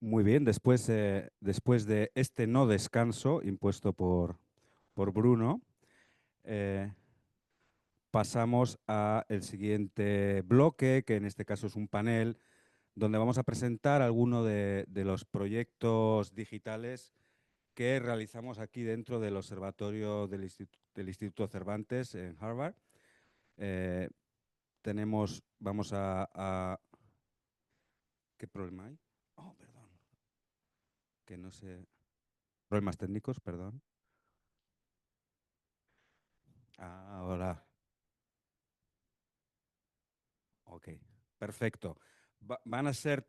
Muy bien, después de este no descanso impuesto por Bruno, eh, pasamos a el siguiente bloque, que en este caso es un panel, donde vamos a presentar algunos de los proyectos digitales que realizamos aquí dentro del observatorio del Instituto Cervantes en Harvard. Eh, vamos ¿qué problema hay? Oh, perdón, que no sé, problemas técnicos, perdón. Ahora. Ok, perfecto. Van a ser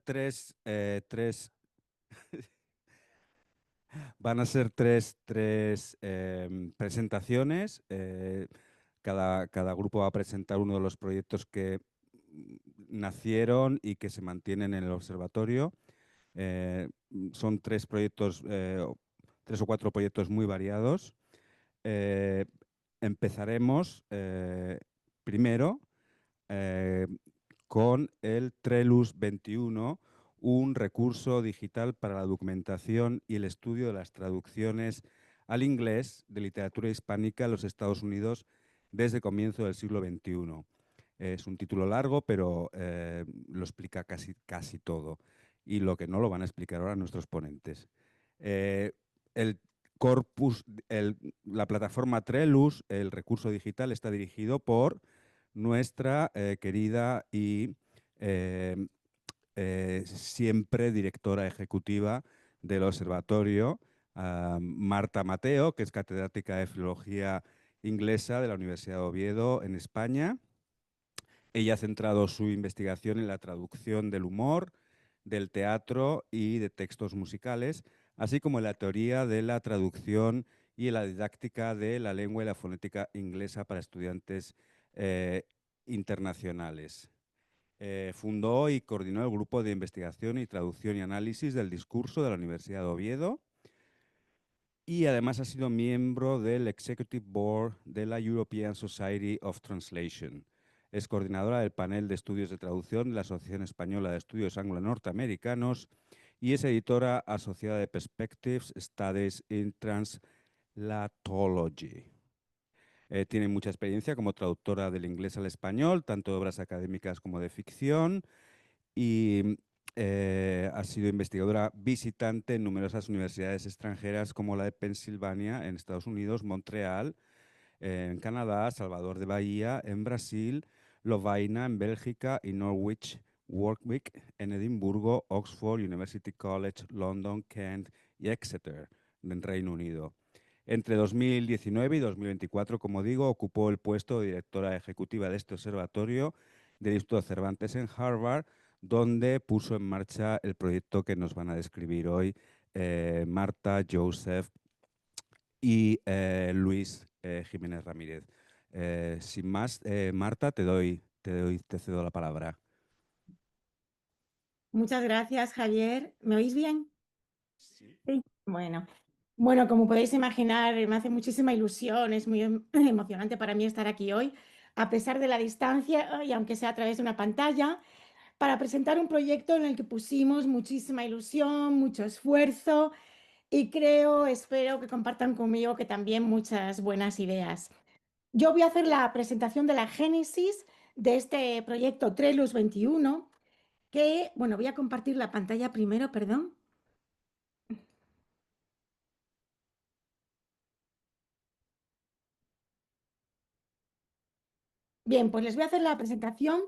van a ser tres presentaciones. Cada grupo va a presentar uno de los proyectos que nacieron y que se mantienen en el observatorio. Son tres proyectos, tres o cuatro proyectos muy variados. Eh, Empezaremos primero eh, con el Trelus 21, un recurso digital para la documentación y el estudio de las traducciones al inglés de literatura hispánica en los Estados Unidos desde el comienzo del siglo XXI. Es un título largo, pero lo explica casi todo. Y lo que no lo van a explicar ahora nuestros ponentes. Eh, el corpus, la plataforma Trelus, el recurso digital, está dirigido por nuestra querida y eh, siempre directora ejecutiva del observatorio, Marta Mateo, que es catedrática de Filología Inglesa de la Universidad de Oviedo en España. Ella ha centrado su investigación en la traducción del humor, del teatro y de textos musicales, así como en la teoría de la traducción y en la didáctica de la lengua y la fonética inglesa para estudiantes eh, internacionales. Fundó y coordinó el grupo de investigación y traducción y análisis del discurso de la Universidad de Oviedo y además ha sido miembro del Executive Board de la European Society of Translation. Es coordinadora del panel de estudios de traducción de la Asociación Española de Estudios Anglo-Norteamericanos y es editora asociada de Perspectives Studies in Translatology. Tiene mucha experiencia como traductora del inglés al español, tanto de obras académicas como de ficción, y ha sido investigadora visitante en numerosas universidades extranjeras como la de Pensilvania en Estados Unidos, Montreal en Canadá, Salvador de Bahía en Brasil, Lovaina en Bélgica y Norwich Warwick en Edimburgo, Oxford University College, London, Kent y Exeter en Reino Unido. Entre 2019 y 2024, como digo, ocupó el puesto de directora ejecutiva de este observatorio del Instituto Cervantes en Harvard, donde puso en marcha el proyecto que nos van a describir hoy Marta, Joseph y Luis Jiménez Ramírez. Sin más, Marta, te cedo la palabra. Muchas gracias, Javier. ¿Me oís bien? Sí. Sí. Bueno, como podéis imaginar, me hace muchísima ilusión, es muy emocionante para mí estar aquí hoy, a pesar de la distancia y aunque sea a través de una pantalla, para presentar un proyecto en el que pusimos muchísima ilusión, mucho esfuerzo y espero que compartan conmigo que también muchas buenas ideas. Yo voy a hacer la presentación de la génesis de este proyecto Trelus 21, voy a compartir la pantalla primero, perdón. Bien, pues les voy a hacer la presentación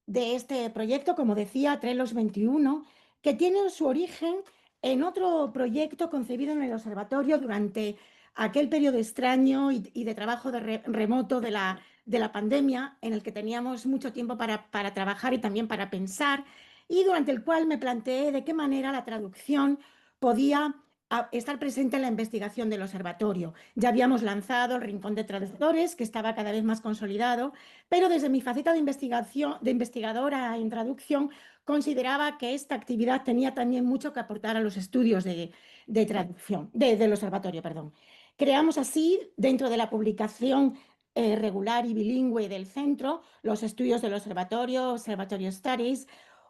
de este proyecto, como decía, Trelos 21, que tiene su origen en otro proyecto concebido en el observatorio durante aquel periodo extraño y de trabajo remoto de la pandemia, en el que teníamos mucho tiempo para trabajar y también para pensar, y durante el cual me planteé de qué manera la traducción podía estar presente en la investigación del observatorio. Ya habíamos lanzado el Rincón de Traductores, que estaba cada vez más consolidado, pero desde mi faceta de investigación, de investigadora en traducción, consideraba que esta actividad tenía también mucho que aportar a los estudios de traducción, del observatorio, perdón. Creamos así, dentro de la publicación regular y bilingüe del centro, los estudios del observatorio, Observatorio Studies,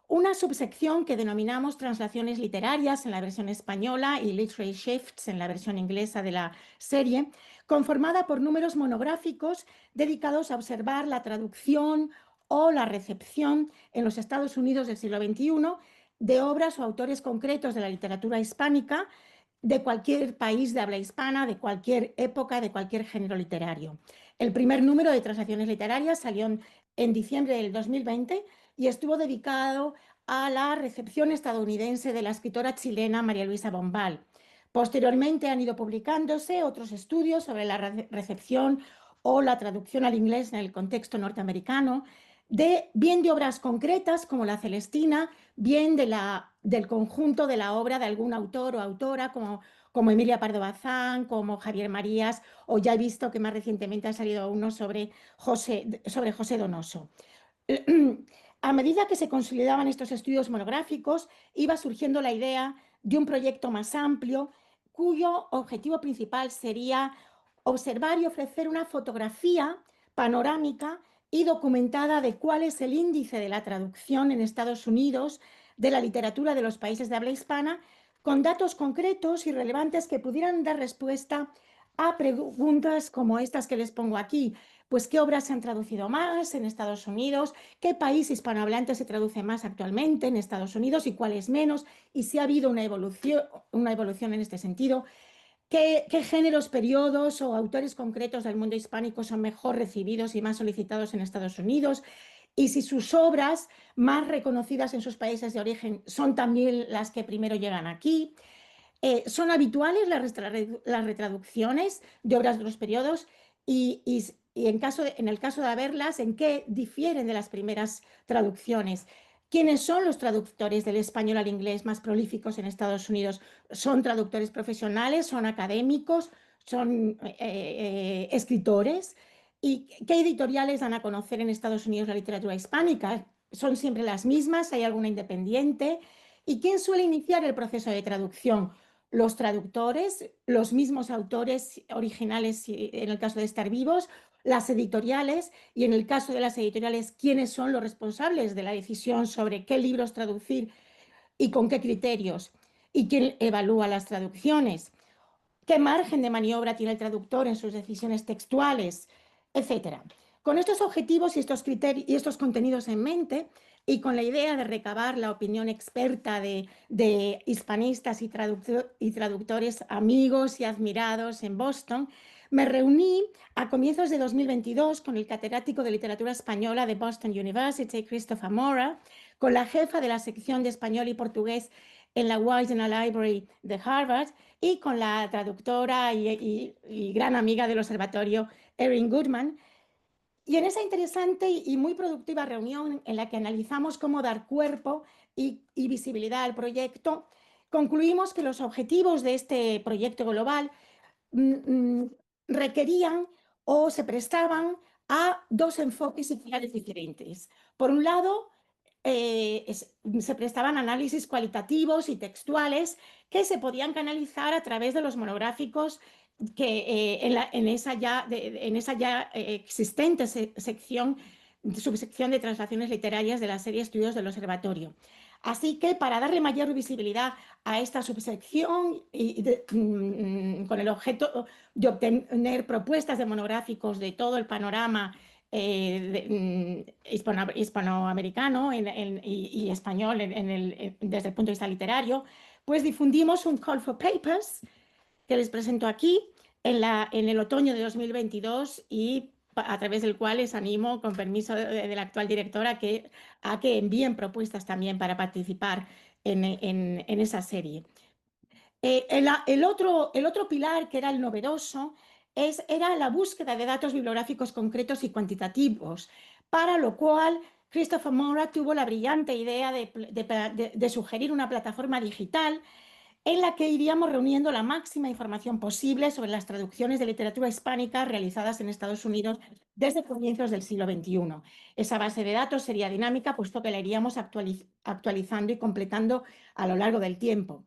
una subsección que denominamos Translaciones Literarias en la versión española y Literary Shifts en la versión inglesa de la serie, conformada por números monográficos dedicados a observar la traducción o la recepción en los Estados Unidos del siglo XXI de obras o autores concretos de la literatura hispánica de cualquier país de habla hispana, de cualquier época, de cualquier género literario. El primer número de Translaciones Literarias salió en diciembre del 2020 y estuvo dedicado a la recepción estadounidense de la escritora chilena María Luisa Bombal. Posteriormente han ido publicándose otros estudios sobre la recepción o la traducción al inglés en el contexto norteamericano, bien de obras concretas como la Celestina, bien del conjunto de la obra de algún autor o autora como Emilia Pardo Bazán, como Javier Marías, o ya he visto que más recientemente ha salido uno sobre José Donoso. A medida que se consolidaban estos estudios monográficos, iba surgiendo la idea de un proyecto más amplio, cuyo objetivo principal sería observar y ofrecer una fotografía panorámica y documentada de cuál es el índice de la traducción en Estados Unidos de la literatura de los países de habla hispana, con datos concretos y relevantes que pudieran dar respuesta a preguntas como estas que les pongo aquí. Pues qué obras se han traducido más en Estados Unidos, qué país hispanohablante se traduce más actualmente en Estados Unidos y cuáles menos, y si ha habido una evolución en este sentido. ¿Qué géneros, periodos o autores concretos del mundo hispánico son mejor recibidos y más solicitados en Estados Unidos? Y si sus obras más reconocidas en sus países de origen son también las que primero llegan aquí. Son habituales las retraducciones de obras de los periodos y en el caso de haberlas, ¿en qué difieren de las primeras traducciones? ¿Quiénes son los traductores del español al inglés más prolíficos en Estados Unidos? ¿Son traductores profesionales? ¿Son académicos? ¿Son escritores? ¿Y qué editoriales dan a conocer en Estados Unidos la literatura hispánica? ¿Son siempre las mismas? ¿Hay alguna independiente? ¿Y quién suele iniciar el proceso de traducción? Los traductores, los mismos autores originales, en el caso de estar vivos, las editoriales y en el caso de las editoriales, quiénes son los responsables de la decisión sobre qué libros traducir y con qué criterios y quién evalúa las traducciones, qué margen de maniobra tiene el traductor en sus decisiones textuales, etcétera. Con estos objetivos y estos criterios y estos contenidos en mente, y con la idea de recabar la opinión experta de hispanistas y traductores amigos y admirados en Boston, me reuní a comienzos de 2022 con el catedrático de literatura española de Boston University, Christopher Mora, con la jefa de la sección de español y portugués en la Wiesner Library de Harvard y con la traductora y gran amiga del observatorio, Erin Goodman. Y en esa interesante y muy productiva reunión en la que analizamos cómo dar cuerpo y visibilidad al proyecto, concluimos que los objetivos de este proyecto global requerían o se prestaban a dos enfoques y pilares diferentes. Por un lado, se prestaban análisis cualitativos y textuales que se podían canalizar a través de los monográficos que en esa ya existente subsección de translaciones literarias de la serie Estudios del Observatorio. Así que para darle mayor visibilidad a esta subsección con el objeto de obtener propuestas de monográficos de todo el panorama hispanoamericano y español desde el punto de vista literario, pues difundimos un call for papers que les presento aquí en el otoño de 2022 y a través del cual les animo, con permiso de la actual directora, a que envíen propuestas también para participar en esa serie. El otro pilar, que era el novedoso, era la búsqueda de datos bibliográficos concretos y cuantitativos, para lo cual Christopher Mora tuvo la brillante idea de sugerir una plataforma digital en la que iríamos reuniendo la máxima información posible sobre las traducciones de literatura hispánica realizadas en Estados Unidos desde comienzos del siglo XXI. Esa base de datos sería dinámica, puesto que la iríamos actualizando y completando a lo largo del tiempo.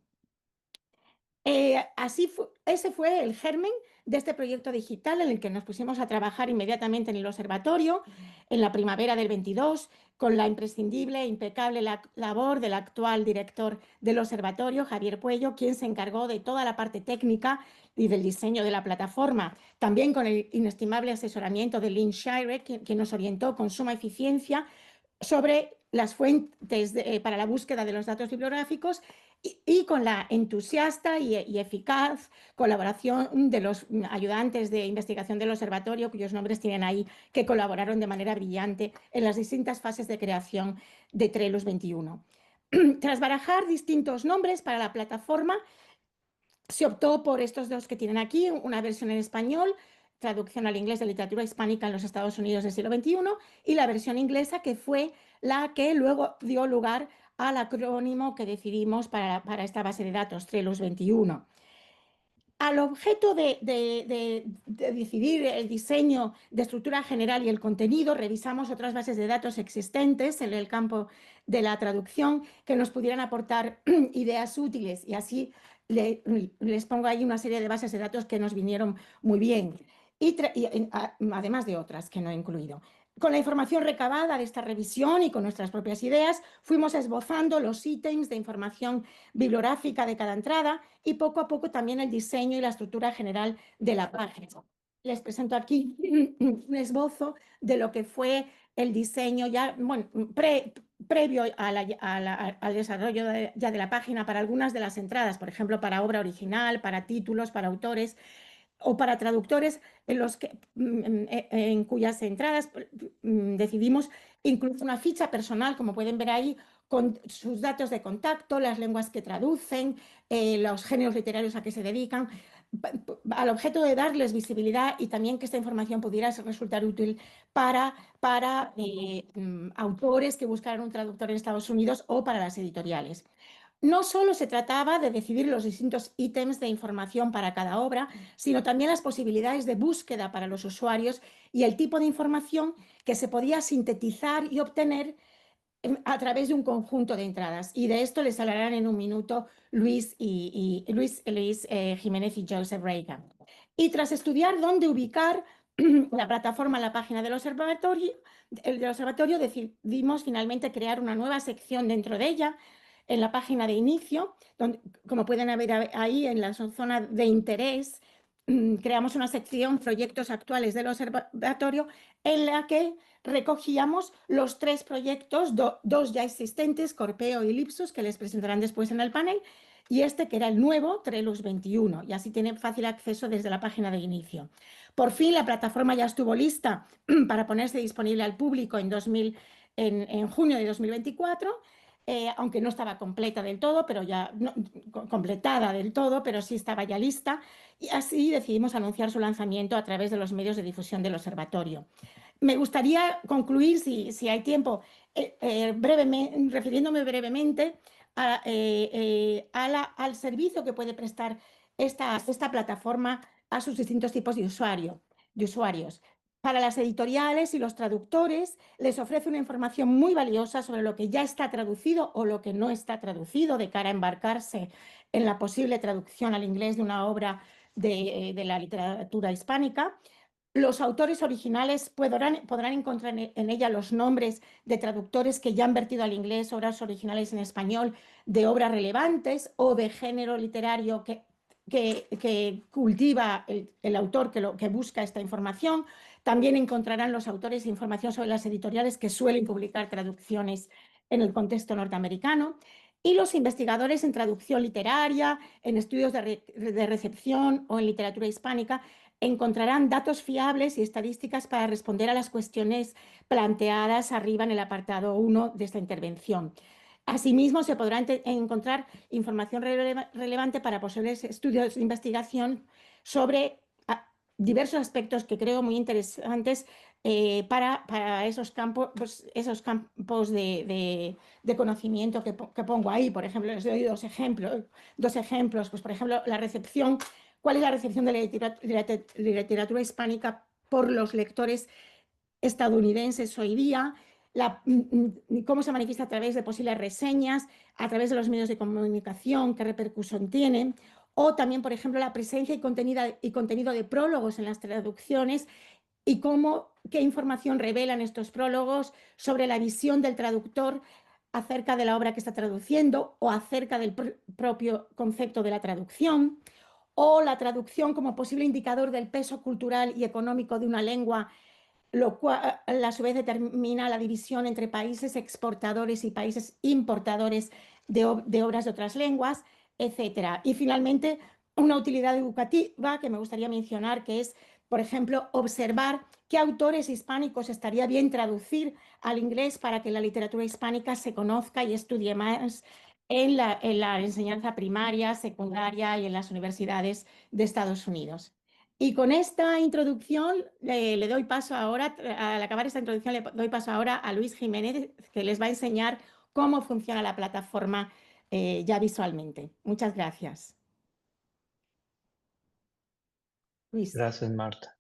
Ese fue el germen de este proyecto digital en el que nos pusimos a trabajar inmediatamente en el observatorio en la primavera del 22, con la imprescindible e impecable labor del actual director del observatorio, Javier Puello, quien se encargó de toda la parte técnica y del diseño de la plataforma, también con el inestimable asesoramiento de Lynn Shire, quien nos orientó con suma eficiencia sobre las fuentes para la búsqueda de los datos bibliográficos y con la entusiasta y eficaz colaboración de los ayudantes de investigación del observatorio, cuyos nombres tienen ahí, que colaboraron de manera brillante en las distintas fases de creación de Trellis 21. Tras barajar distintos nombres para la plataforma, se optó por estos dos que tienen aquí, una versión en español, traducción al inglés de literatura hispánica en los Estados Unidos del siglo XXI, y la versión inglesa, que fue la que luego dio lugar al acrónimo que decidimos para esta base de datos, Trellis 21. Al objeto de decidir el diseño de estructura general y el contenido, revisamos otras bases de datos existentes en el campo de la traducción que nos pudieran aportar ideas útiles, y así les pongo ahí una serie de bases de datos que nos vinieron muy bien, además de otras que no he incluido. Con la información recabada de esta revisión y con nuestras propias ideas, fuimos esbozando los ítems de información bibliográfica de cada entrada y poco a poco también el diseño y la estructura general de la página. Les presento aquí un esbozo de lo que fue el diseño ya, bueno, previo al desarrollo ya de la página para algunas de las entradas, por ejemplo, para obra original, para títulos, para autores o para traductores en cuyas entradas decidimos incluir una ficha personal, como pueden ver ahí, con sus datos de contacto, las lenguas que traducen, los géneros literarios a que se dedican, al objeto de darles visibilidad y también que esta información pudiera resultar útil para autores que buscaran un traductor en Estados Unidos o para las editoriales. No solo se trataba de decidir los distintos ítems de información para cada obra, sino también las posibilidades de búsqueda para los usuarios y el tipo de información que se podía sintetizar y obtener a través de un conjunto de entradas. Y de esto les hablarán en un minuto Luis Jiménez y Joseph Reagan. Y tras estudiar dónde ubicar la plataforma en la página del observatorio, decidimos finalmente crear una nueva sección dentro de ella, en la página de inicio, donde, como pueden ver ahí en la zona de interés, creamos una sección proyectos actuales del observatorio en la que recogíamos los tres proyectos, dos ya existentes, Corpeo y Lipsus, que les presentarán después en el panel, y este que era el nuevo, Trellis 21, y así tienen fácil acceso desde la página de inicio. Por fin la plataforma ya estuvo lista para ponerse disponible al público en junio de 2024, aunque no estaba completa del todo, pero ya completada del todo, pero sí estaba ya lista, y así decidimos anunciar su lanzamiento a través de los medios de difusión del observatorio. Me gustaría concluir, si hay tiempo, refiriéndome brevemente al servicio que puede prestar esta plataforma a sus distintos tipos de usuarios. Para las editoriales y los traductores les ofrece una información muy valiosa sobre lo que ya está traducido o lo que no está traducido, de cara a embarcarse en la posible traducción al inglés de una obra de la literatura hispánica. Los autores originales podrán encontrar en ella los nombres de traductores que ya han vertido al inglés obras originales en español de obras relevantes o de género literario que cultiva el autor que busca esta información. También encontrarán los autores información sobre las editoriales que suelen publicar traducciones en el contexto norteamericano. Y los investigadores en traducción literaria, en estudios de recepción o en literatura hispánica encontrarán datos fiables y estadísticas para responder a las cuestiones planteadas arriba en el apartado 1 de esta intervención. Asimismo, se podrá encontrar información relevante para posibles estudios de investigación sobre diversos aspectos que creo muy interesantes para esos campos de conocimiento que pongo ahí. Por ejemplo, les doy dos ejemplos. Pues, por ejemplo, la recepción. ¿Cuál es la recepción de la literatura hispánica por los lectores estadounidenses hoy día? Cómo se manifiesta a través de posibles reseñas, a través de los medios de comunicación, qué repercusión tienen, o también, por ejemplo, la presencia y contenido de prólogos en las traducciones y qué información revelan estos prólogos sobre la visión del traductor acerca de la obra que está traduciendo o acerca del propio concepto de la traducción, o la traducción como posible indicador del peso cultural y económico de una lengua, lo cual a su vez determina la división entre países exportadores y países importadores de obras de otras lenguas, etcétera. Y finalmente, una utilidad educativa que me gustaría mencionar, que es, por ejemplo, observar qué autores hispánicos estaría bien traducir al inglés para que la literatura hispánica se conozca y estudie más en la enseñanza primaria, secundaria y en las universidades de Estados Unidos. Y con esta introducción le doy paso ahora, al acabar esta introducción, le doy paso ahora a Luis Jiménez, que les va a enseñar cómo funciona la plataforma ya visualmente. Muchas gracias. Luis. Gracias, Marta.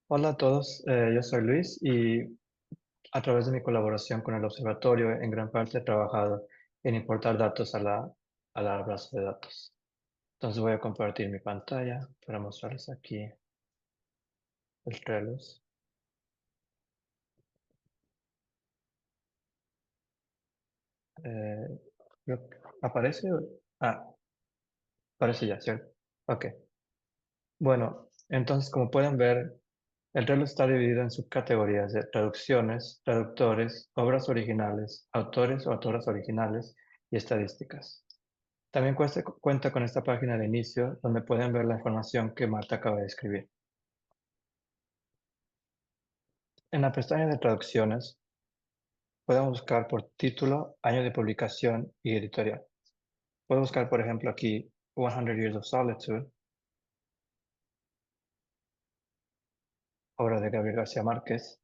Hola a todos, yo soy Luis y a través de mi colaboración con el observatorio, en gran parte he trabajado en importar datos a la base de datos. Entonces voy a compartir mi pantalla para mostrarles aquí el Trello. Eh, ¿Aparece? Ah, aparece ya, ¿cierto? Ok. Bueno, entonces como pueden ver, el Trello está dividido en subcategorías de traducciones, traductores, obras originales, autores o autoras originales y estadísticas. También cuenta con esta página de inicio donde pueden ver la información que Marta acaba de escribir. En la pestaña de traducciones, pueden buscar por título, año de publicación y editorial. Puedo buscar, por ejemplo, aquí 100 Years of Solitude, obra de Gabriel García Márquez,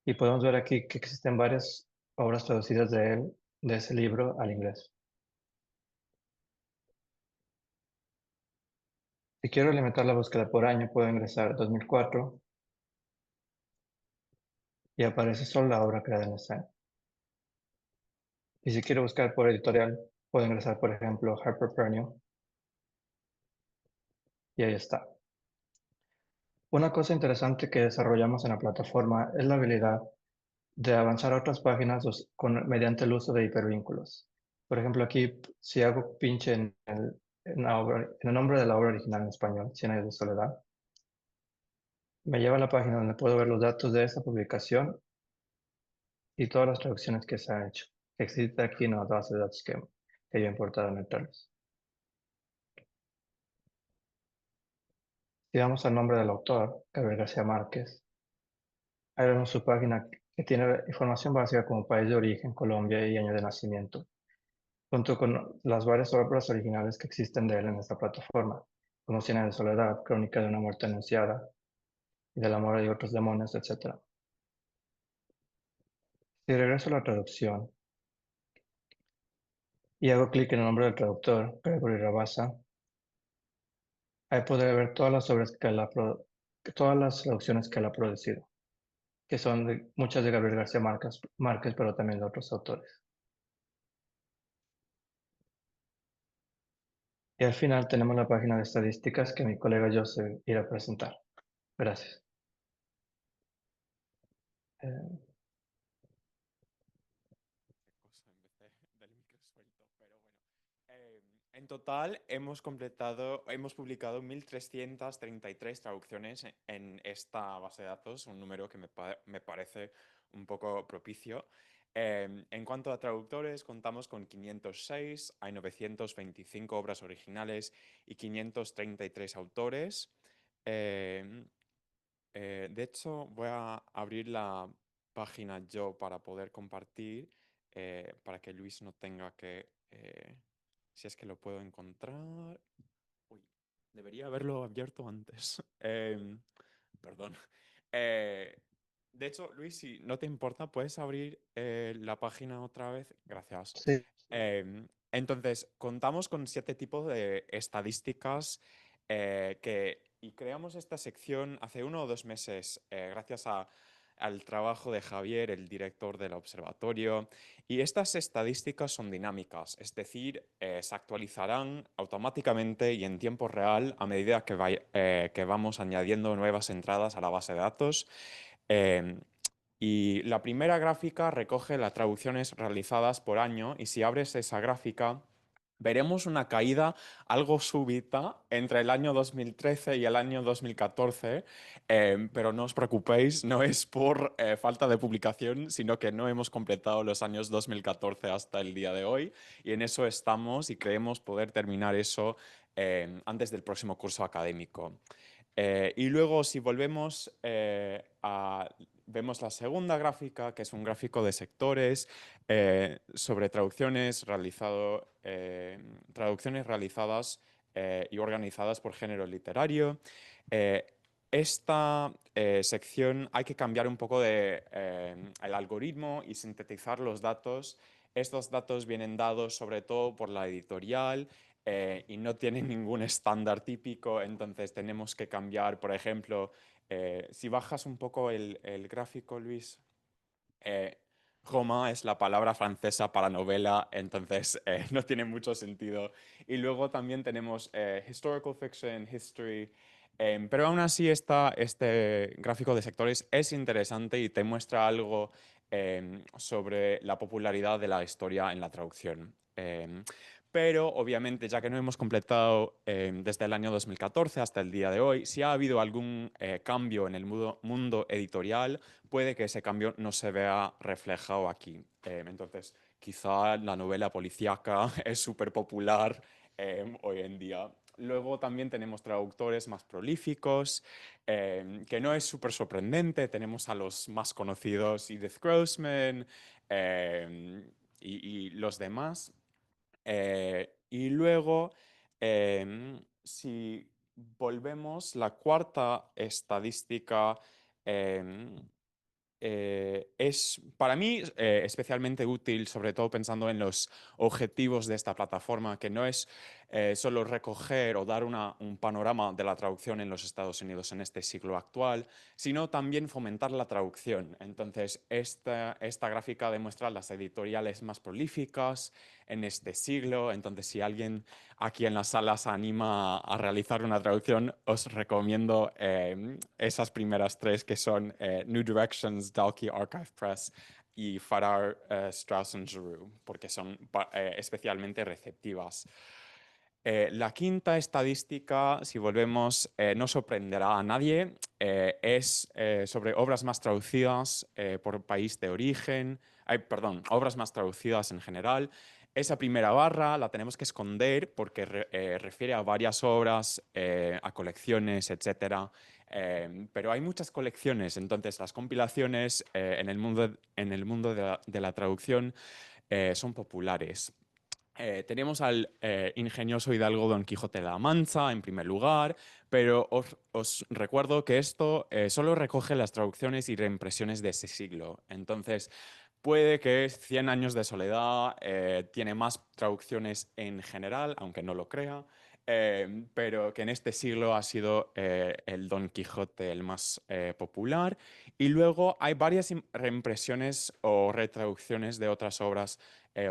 y podemos ver aquí que existen varias obras traducidas de él, de ese libro, al inglés. Si quiero limitar la búsqueda por año, puedo ingresar 2004 y aparece solo la obra creada en ese año. Y si quiero buscar por editorial, puedo ingresar, por ejemplo, Harper Perennial, y ahí está. Una cosa interesante que desarrollamos en la plataforma es la habilidad de avanzar a otras páginas mediante el uso de hipervínculos. Por ejemplo, aquí, si hago pinche en el nombre de la obra original en español, Cien años de soledad, me lleva a la página donde puedo ver los datos de esa publicación y todas las traducciones que se han hecho, que existe aquí en la base de datos que yo he importado en el Talos. Si vamos al nombre del autor, Gabriel García Márquez, ahí vemos su página que tiene información básica como país de origen, Colombia y año de nacimiento, junto con las varias obras originales que existen de él en esta plataforma, como Cien años de soledad, Crónica de una muerte anunciada, y del amor y otros demonios, etc. Si regreso a la traducción y hago clic en el nombre del traductor, Gregory Rabassa, ahí podré ver todas las obras todas las traducciones que él ha producido, que son muchas de Gabriel García Márquez, pero también de otros autores. Y al final tenemos la página de estadísticas que mi colega Joseph irá a presentar. Gracias. Eh, Cosa en vez del micro suelto, pero bueno. Eh, en total hemos publicado 1.333 traducciones en esta base de datos, un número que me parece un poco propicio. En cuanto a traductores, contamos con 506, hay 925 obras originales y 533 autores. Eh, de hecho, voy a abrir la página yo para poder compartir, para que Luis no tenga que, si es que lo puedo encontrar. Uy, debería haberlo abierto antes. Perdón. Eh, de hecho, Luis, si no te importa, puedes abrir la página otra vez. Gracias. sí, Entonces, contamos con 7 tipos de estadísticas y creamos esta sección hace 1 o 2 meses gracias a al trabajo de Javier, el director del observatorio. Y estas estadísticas son dinámicas, es decir, se actualizarán automáticamente y en tiempo real a medida que vamos añadiendo nuevas entradas a la base de datos. Em, y la primera gráfica recoge las traducciones realizadas por año y si abres esa gráfica veremos una caída algo súbita entre el año 2013 y el año 2014, pero no os preocupéis, no es por falta de publicación, sino que no hemos completado los años 2014 hasta el día de hoy y en eso estamos y creemos poder terminar eso antes del próximo curso académico. Y luego, si volvemos vemos la segunda gráfica, que es un gráfico de sectores sobre traducciones realizadas y organizadas por género literario. Eh, Esta sección hay que cambiar un poco el algoritmo y sintetizar los datos. Estos datos vienen dados sobre todo por la editorial y no tienen ningún estándar típico, entonces tenemos que cambiar, por ejemplo, si bajas un poco el gráfico, Luis, eh, Roma es la palabra francesa para novela, entonces no tiene mucho sentido. Y luego también tenemos historical fiction, history, pero aún así este gráfico de sectores es interesante y te muestra algo sobre la popularidad de la historia en la traducción. Pero obviamente, ya que no hemos completado desde el año 2014 hasta el día de hoy, si ha habido algún cambio en el mundo editorial, puede que ese cambio no se vea reflejado aquí. Entonces, quizá la novela policíaca es súper popular hoy en día. Luego también tenemos traductores más prolíficos, que no es súper sorprendente. Tenemos a los más conocidos, Edith Grossman y los demás. Y luego, si volvemos, la cuarta estadística em, es para mí especialmente útil, sobre todo pensando en los objetivos de esta plataforma, que no es solo recoger o dar un panorama de la traducción en los Estados Unidos en este siglo actual, sino también fomentar la traducción. Entonces, esta gráfica demuestra las editoriales más prolíficas en este siglo. Entonces, si alguien aquí en la sala se anima a realizar una traducción, os recomiendo esas primeras tres que son New Directions, Dalkey Archive Press y Farrar, Straus Giroux, porque son especialmente receptivas. La quinta estadística, si volvemos, no sorprenderá a nadie, es sobre obras más traducidas por país de origen, perdón, obras más traducidas en general. Esa primera barra la tenemos que esconder porque refiere a varias obras, a colecciones, etcétera. Pero hay muchas colecciones, entonces las compilaciones en el mundo de la traducción son populares. Tenemos al ingenioso hidalgo Don Quijote de la Mancha en primer lugar, pero os recuerdo que esto solo recoge las traducciones y reimpresiones de ese siglo. Entonces, puede que Cien años de soledad tiene más traducciones en general, aunque no lo crea, pero que en este siglo ha sido el Don Quijote el más popular. Y luego hay varias reimpresiones o retraducciones de otras obras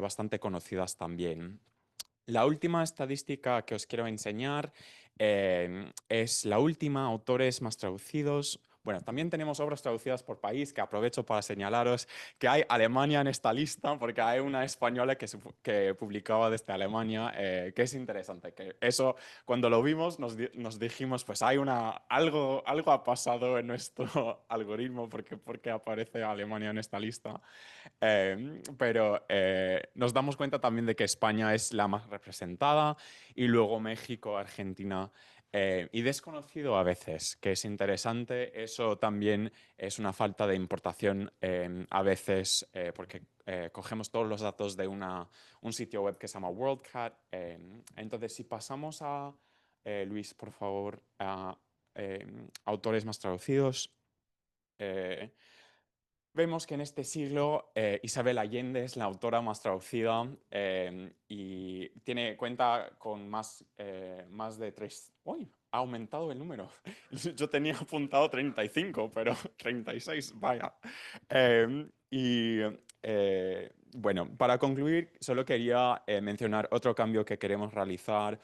bastante conocidas también. La última estadística que os quiero enseñar es la última, autores más traducidos. Bueno, también tenemos obras traducidas por país, que aprovecho para señalaros que hay Alemania en esta lista, porque hay una española que publicaba desde Alemania, que es interesante, que eso cuando lo vimos nos dijimos, pues algo ha pasado en nuestro algoritmo, porque aparece Alemania en esta lista. Pero nos damos cuenta también de que España es la más representada y luego México, Argentina y desconocido a veces, que es interesante. Eso también es una falta de importación a veces porque cogemos todos los datos de un sitio web que se llama WorldCat. Entonces, si pasamos a, Luis, por favor, a autores más traducidos. vemos que en este siglo Isabel Allende es la autora más traducida y cuenta con más de 3... ¡Uy! Ha aumentado el número. Yo tenía apuntado 35, pero 36, vaya. Bueno, para concluir, solo quería mencionar otro cambio que queremos realizar.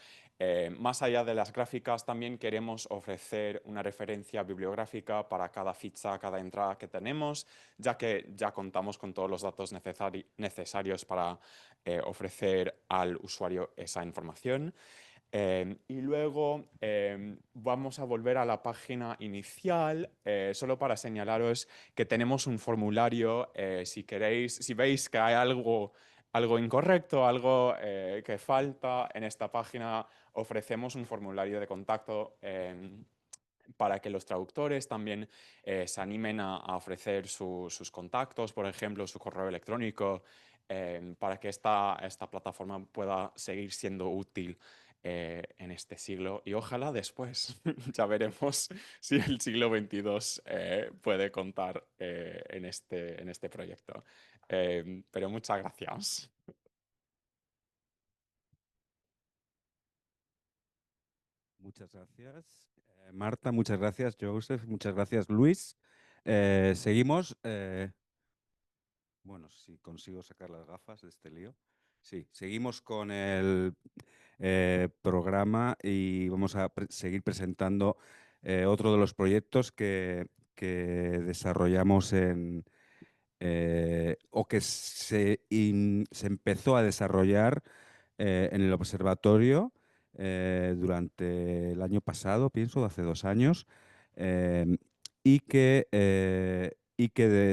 Más allá de las gráficas, también queremos ofrecer una referencia bibliográfica para cada ficha, cada entrada que tenemos, ya que ya contamos con todos los datos necesarios para ofrecer al usuario esa información. Y luego vamos a volver a la página inicial, solo para señalaros que tenemos un formulario, si veis que hay algo incorrecto, algo que falta en esta página, ofrecemos un formulario de contacto para que los traductores también se animen a ofrecer sus contactos, por ejemplo, su correo electrónico, para que esta plataforma pueda seguir siendo útil en este siglo y ojalá después. Ya veremos si el siglo XXII puede contar en este proyecto. Pero muchas gracias. Muchas gracias, Marta, muchas gracias, Joseph, muchas gracias, Luis. Seguimos. Bueno, si consigo sacar las gafas de este lío. Sí, seguimos con el programa y vamos a seguir presentando otro de los proyectos que desarrollamos o que se empezó a desarrollar en el observatorio durante el año pasado, pienso, hace 2 años, eh, y que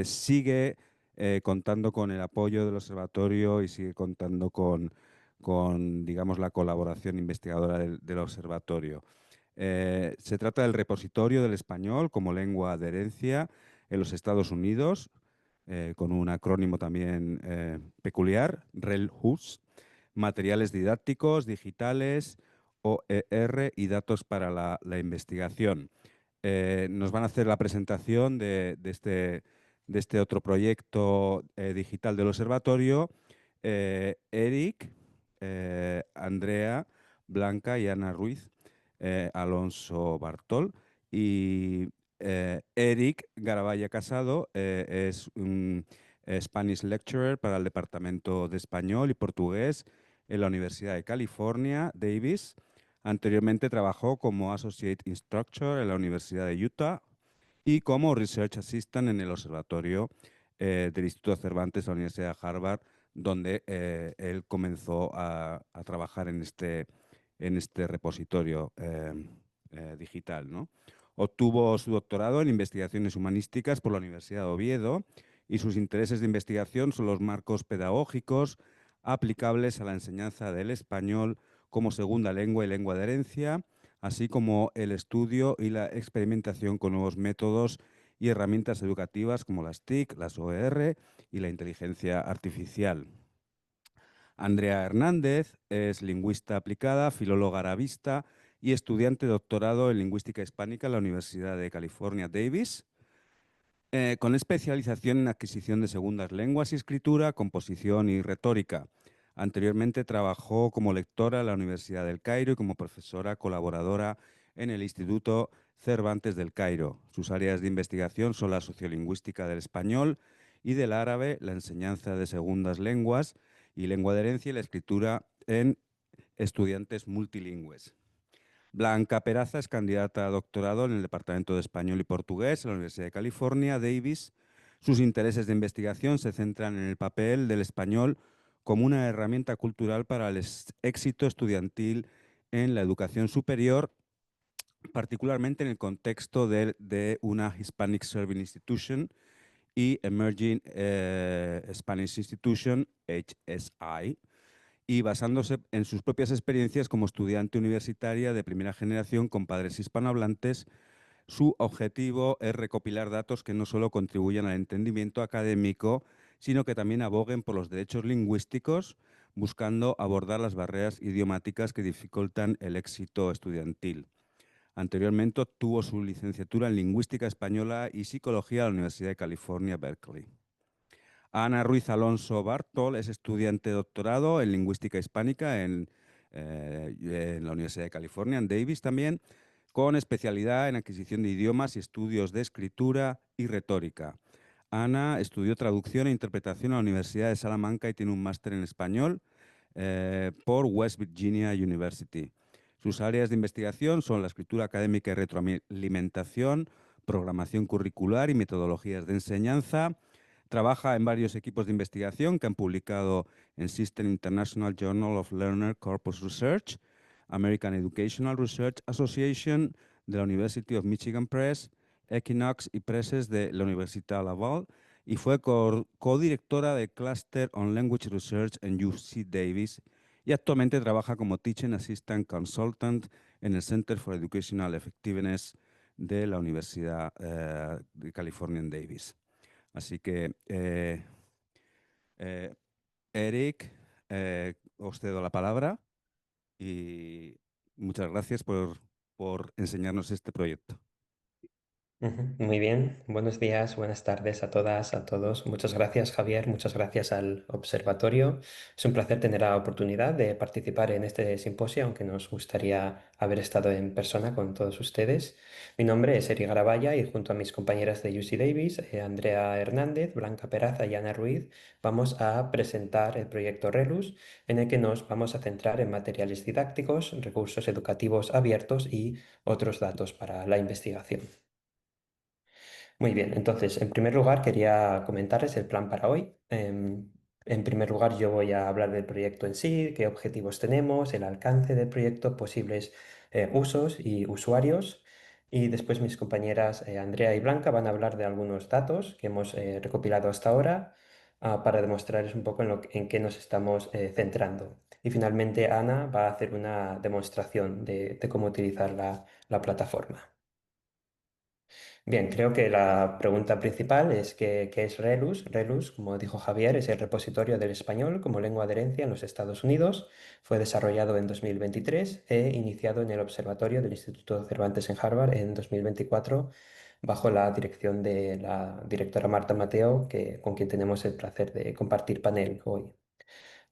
sigue contando con el apoyo del observatorio y sigue contando con, digamos, la colaboración investigadora del observatorio. Se trata del repositorio del español como lengua de herencia en los Estados Unidos, con un acrónimo también peculiar, RELHUS, materiales didácticos, digitales, OER y datos para la investigación. Nos van a hacer la presentación de este otro proyecto digital del observatorio, Eric, Andrea, Blanca y Ana Ruiz, Alonso Bartol y Eric Garabaya Casado es un Spanish Lecturer para el Departamento de Español y Portugués en la Universidad de California, Davis. Anteriormente trabajó como Associate Instructor en la Universidad de Utah y como Research Assistant en el Observatorio del Instituto Cervantes de la Universidad de Harvard, donde él comenzó a trabajar en este repositorio digital, ¿no? Obtuvo su doctorado en investigaciones humanísticas por la Universidad de Oviedo y sus intereses de investigación son los marcos pedagógicos aplicables a la enseñanza del español como segunda lengua y lengua de herencia, así como el estudio y la experimentación con nuevos métodos y herramientas educativas como las TIC, las OER y la inteligencia artificial. Andrea Hernández es lingüista aplicada, filóloga arabista y estudiante de doctorado en lingüística hispánica en la Universidad de California, Davis, con especialización en adquisición de segundas lenguas y escritura, composición y retórica. Anteriormente trabajó como lectora en la Universidad del Cairo y como profesora colaboradora en el Instituto Cervantes del Cairo. Sus áreas de investigación son la sociolingüística del español y del árabe, la enseñanza de segundas lenguas y lengua de herencia y la escritura en estudiantes multilingües. Blanca Peraza es candidata a doctorado en el Departamento de Español y Portugués en la Universidad de California, Davis. Sus intereses de investigación se centran en el papel del español como una herramienta cultural para el éxito estudiantil en la educación superior, particularmente en el contexto de una Hispanic Serving Institution y Emerging Spanish Institution, HSI, y basándose en sus propias experiencias como estudiante universitaria de primera generación con padres hispanohablantes. Su objetivo es recopilar datos que no solo contribuyan al entendimiento académico, sino que también aboguen por los derechos lingüísticos, buscando abordar las barreras idiomáticas que dificultan el éxito estudiantil. Anteriormente obtuvo su licenciatura en Lingüística Española y Psicología en la Universidad de California, Berkeley. Ana Ruiz Alonso Bartol es estudiante de doctorado en Lingüística Hispánica en la Universidad de California, en Davis también, con especialidad en adquisición de idiomas y estudios de escritura y retórica. Ana estudió traducción e interpretación en la Universidad de Salamanca y tiene un máster en español por West Virginia University. Sus áreas de investigación son la escritura académica y retroalimentación, programación curricular y metodologías de enseñanza. Trabaja en varios equipos de investigación que han publicado en System International Journal of Learner Corpus Research, American Educational Research Association de la University of Michigan Press, Equinox y Presses de la Universidad Laval, y fue codirectora del Cluster on Language Research en UC Davis y actualmente trabaja como Teaching Assistant Consultant en el Center for Educational Effectiveness de la Universidad de California en Davis. Así que, Eric, os cedo la palabra y muchas gracias por enseñarnos este proyecto. Muy bien, buenos días, buenas tardes a todas, a todos. Muchas gracias, Javier, muchas gracias al observatorio. Es un placer tener la oportunidad de participar en este simposio, aunque nos gustaría haber estado en persona con todos ustedes. Mi nombre es Eri Garabaya y junto a mis compañeras de UC Davis, Andrea Hernández, Blanca Peraza y Ana Ruiz, vamos a presentar el proyecto RELUS, en el que nos vamos a centrar en materiales didácticos, recursos educativos abiertos y otros datos para la investigación. Muy bien, entonces, en primer lugar, quería comentarles el plan para hoy. En primer lugar, yo voy a hablar del proyecto en sí, qué objetivos tenemos, el alcance del proyecto, posibles usos y usuarios. Y después mis compañeras Andrea y Blanca van a hablar de algunos datos que hemos recopilado hasta ahora para demostrarles un poco en qué nos estamos centrando. Y finalmente Ana va a hacer una demostración de cómo utilizar la plataforma. Bien, creo que la pregunta principal es ¿qué es RELUS? RELUS, como dijo Javier, es el repositorio del español como lengua de herencia en los Estados Unidos. Fue desarrollado en 2023 e iniciado en el Observatorio del Instituto Cervantes en Harvard en 2024 bajo la dirección de la directora Marta Mateo, con quien tenemos el placer de compartir panel hoy.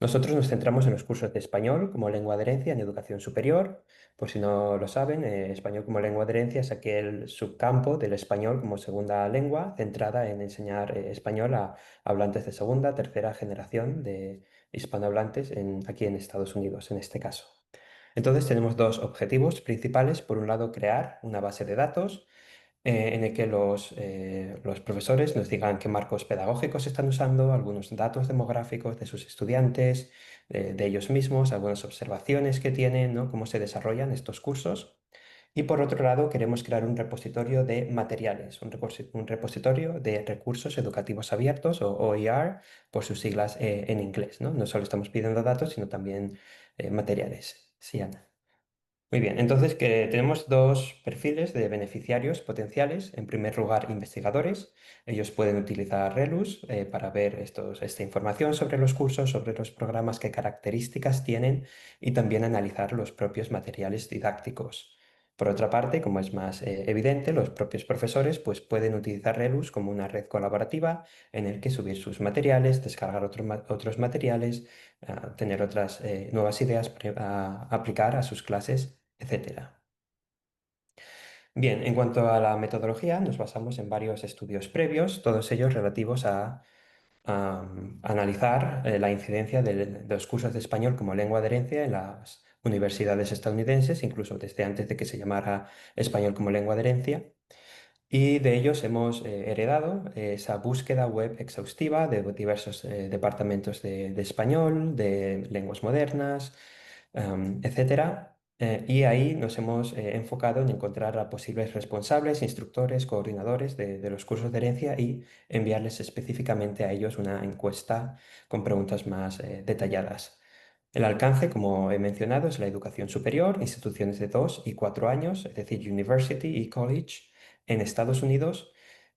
Nosotros nos centramos en los cursos de español como lengua de herencia en educación superior. Por si no lo saben, español como lengua de herencia es aquel subcampo del español como segunda lengua centrada en enseñar español a hablantes de segunda, tercera generación de hispanohablantes aquí en Estados Unidos, en este caso. Entonces tenemos dos objetivos principales. Por un lado, crear una base de datos en el que los profesores nos digan qué marcos pedagógicos están usando, algunos datos demográficos de sus estudiantes, de ellos mismos, algunas observaciones que tienen, ¿no? Cómo se desarrollan estos cursos. Y por otro lado, queremos crear un repositorio de materiales, un repositorio de recursos educativos abiertos o OER por sus siglas en inglés, ¿no? No solo estamos pidiendo datos, sino también materiales. Sí, Ana. Muy bien, entonces que tenemos dos perfiles de beneficiarios potenciales. En primer lugar, investigadores. Ellos pueden utilizar RELUS para ver esta información sobre los cursos, sobre los programas, qué características tienen y también analizar los propios materiales didácticos. Por otra parte, como es más evidente, los propios profesores pues, pueden utilizar RELUS como una red colaborativa en el que subir sus materiales, descargar otros materiales, tener otras nuevas ideas para aplicar a sus clases, etcétera. Bien, en cuanto a la metodología, nos basamos en varios estudios previos, todos ellos relativos a analizar la incidencia de los cursos de español como lengua de herencia en las universidades estadounidenses, incluso desde antes de que se llamara español como lengua de herencia. Y de ellos hemos heredado esa búsqueda web exhaustiva de diversos departamentos de español, de lenguas modernas, etcétera. Y ahí nos hemos enfocado en encontrar a posibles responsables, instructores, coordinadores de los cursos de herencia y enviarles específicamente a ellos una encuesta con preguntas más detalladas. El alcance, como he mencionado, es la educación superior, instituciones de 2 y 4 años, es decir, university y college en Estados Unidos.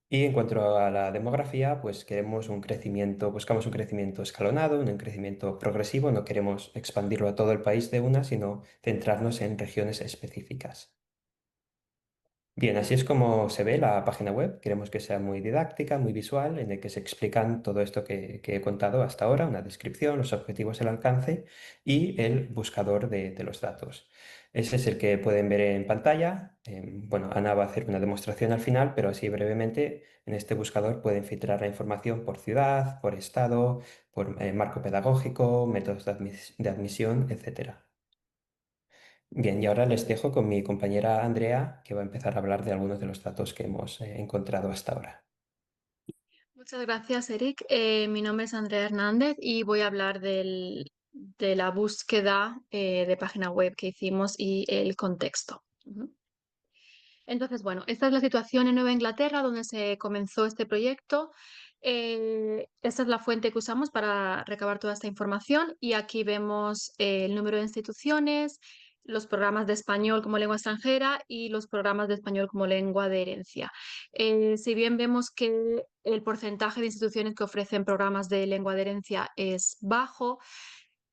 Y en cuanto a la demografía, pues queremos un crecimiento, buscamos un crecimiento escalonado, un crecimiento progresivo, no queremos expandirlo a todo el país de una, sino centrarnos en regiones específicas. Bien, así es como se ve la página web. Queremos que sea muy didáctica, muy visual, en el que se explican todo esto que he contado hasta ahora, una descripción, los objetivos, el alcance y el buscador de los datos. Ese es el que pueden ver en pantalla. Bueno, Ana va a hacer una demostración al final, pero así brevemente en este buscador pueden filtrar la información por ciudad, por estado, por marco pedagógico, métodos de admisión, etcétera. Bien, y ahora les dejo con mi compañera Andrea, que va a empezar a hablar de algunos de los datos que hemos encontrado hasta ahora. Muchas gracias, Eric. Mi nombre es Andrea Hernández y voy a hablar de la búsqueda de página web que hicimos y el contexto. Ujú. Entonces, bueno, esta es la situación en Nueva Inglaterra donde se comenzó este proyecto. Esta es la fuente que usamos para recabar toda esta información y aquí vemos el número de instituciones, los programas de español como lengua extranjera y los programas de español como lengua de herencia. Si bien vemos que el porcentaje de instituciones que ofrecen programas de lengua de herencia es bajo,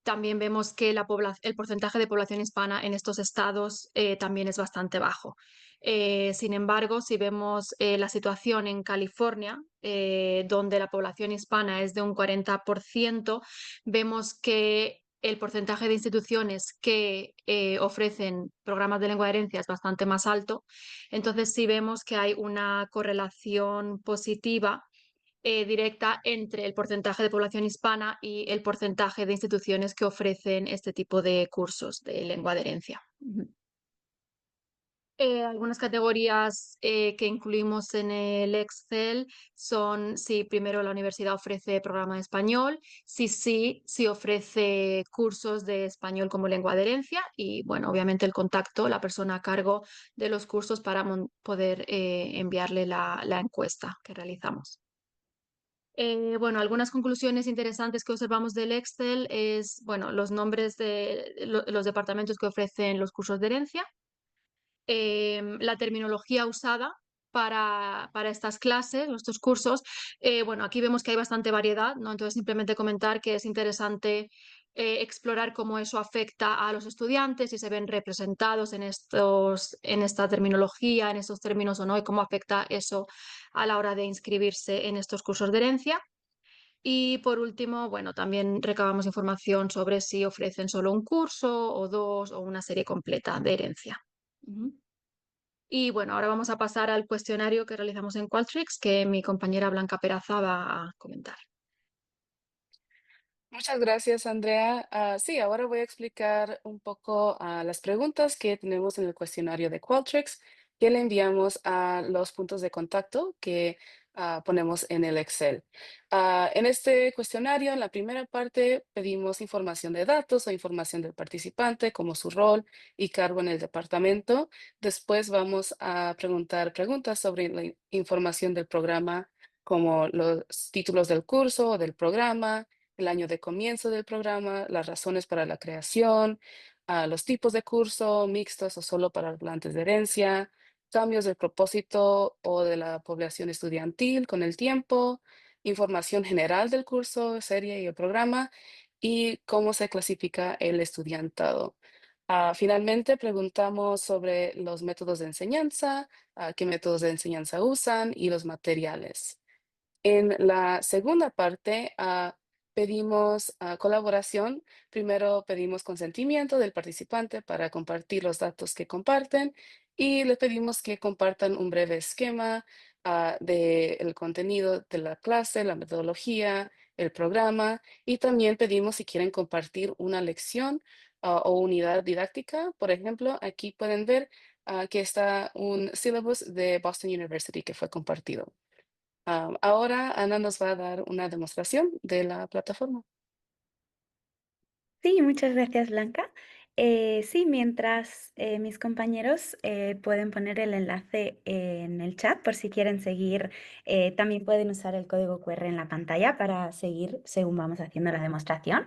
también vemos que el porcentaje de población hispana en estos estados también es bastante bajo. Sin embargo, si vemos la situación en California, donde la población hispana es de un 40%, vemos que el porcentaje de instituciones que ofrecen programas de lengua de herencia es bastante más alto. Entonces, sí vemos que hay una correlación positiva directa entre el porcentaje de población hispana y el porcentaje de instituciones que ofrecen este tipo de cursos de lengua de herencia. Ujú. Algunas categorías que incluimos en el Excel son si primero la universidad ofrece programa de español, si ofrece cursos de español como lengua de herencia y, bueno, obviamente el contacto, la persona a cargo de los cursos para poder enviarle la encuesta que realizamos. Bueno, algunas conclusiones interesantes que observamos del Excel es, bueno, los nombres de los departamentos que ofrecen los cursos de herencia, la terminología usada para estas clases, estos cursos. Bueno, aquí vemos que hay bastante variedad, ¿no? Entonces, simplemente comentar que es interesante explorar cómo eso afecta a los estudiantes, si se ven representados en esta terminología, en estos términos o no, y cómo afecta eso a la hora de inscribirse en estos cursos de herencia. Y por último, bueno, también recabamos información sobre si ofrecen solo un curso o dos o una serie completa de herencia. Ujú. Y bueno, ahora vamos a pasar al cuestionario que realizamos en Qualtrics, que mi compañera Blanca Peraza va a comentar. Muchas gracias, Andrea. Sí, ahora voy a explicar un poco las preguntas que tenemos en el cuestionario de Qualtrics que le enviamos a los puntos de contacto que ponemos en el Excel. En este cuestionario, en la primera parte, pedimos información de datos o información del participante, como su rol y cargo en el departamento. Después vamos a preguntar preguntas sobre la información del programa, como los títulos del curso o del programa, el año de comienzo del programa, las razones para la creación, los tipos de curso, mixtos o solo para hablantes de herencia, cambios del propósito o de la población estudiantil con el tiempo, información general del curso, serie y el programa, y cómo se clasifica el estudiantado. Finalmente, preguntamos sobre los métodos de enseñanza, qué métodos de enseñanza usan y los materiales. En la segunda parte, pedimos colaboración. Primero pedimos consentimiento del participante para compartir los datos que comparten y les pedimos que compartan un breve esquema del contenido de la clase, la metodología, el programa y también pedimos si quieren compartir una lección o unidad didáctica. Por ejemplo, aquí pueden ver que está un syllabus de Boston University que fue compartido. Ahora Ana nos va a dar una demostración de la plataforma. Sí, muchas gracias, Blanca. Sí, mientras mis compañeros pueden poner el enlace en el chat por si quieren seguir, también pueden usar el código QR en la pantalla para seguir según vamos haciendo la demostración.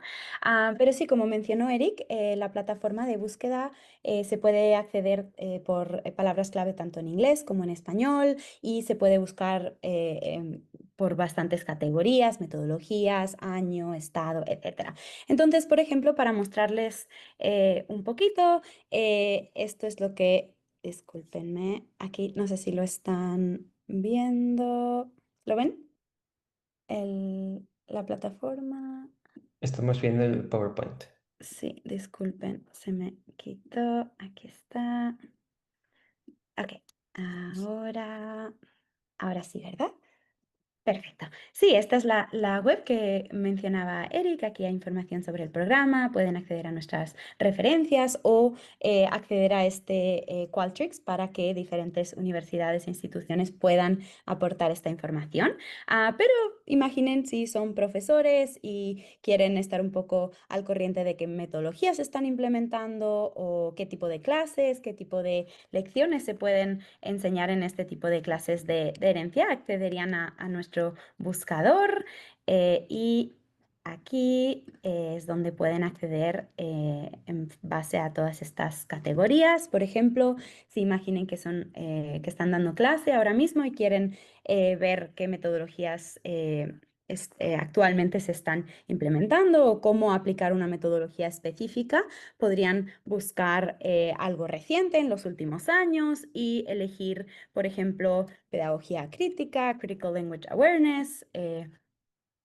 Pero sí, como mencionó Eric, la plataforma de búsqueda se puede acceder por palabras clave tanto en inglés como en español y se puede buscar por bastantes categorías, metodologías, año, estado, etcétera. Entonces, por ejemplo, para mostrarles un poquito, esto es lo que discúlpenme, aquí no sé si lo están viendo. ¿Lo ven? La plataforma. Estamos viendo el PowerPoint. Sí, disculpen, se me quitó. Aquí está. Ok, ahora sí, ¿verdad? Perfecto. Sí, esta es la web que mencionaba Eric. Aquí hay información sobre el programa, pueden acceder a nuestras referencias o acceder a este Qualtrics para que diferentes universidades e instituciones puedan aportar esta información. Pero imaginen si son profesores y quieren estar un poco al corriente de qué metodologías se están implementando o qué tipo de clases, qué tipo de lecciones se pueden enseñar en este tipo de clases de herencia, accederían a nuestro buscador y aquí es donde pueden acceder en base a todas estas categorías. Por ejemplo, si imaginen que están dando clase ahora mismo y quieren ver qué metodologías actualmente se están implementando o cómo aplicar una metodología específica, podrían buscar algo reciente en los últimos años y elegir, por ejemplo, pedagogía crítica, Critical Language Awareness,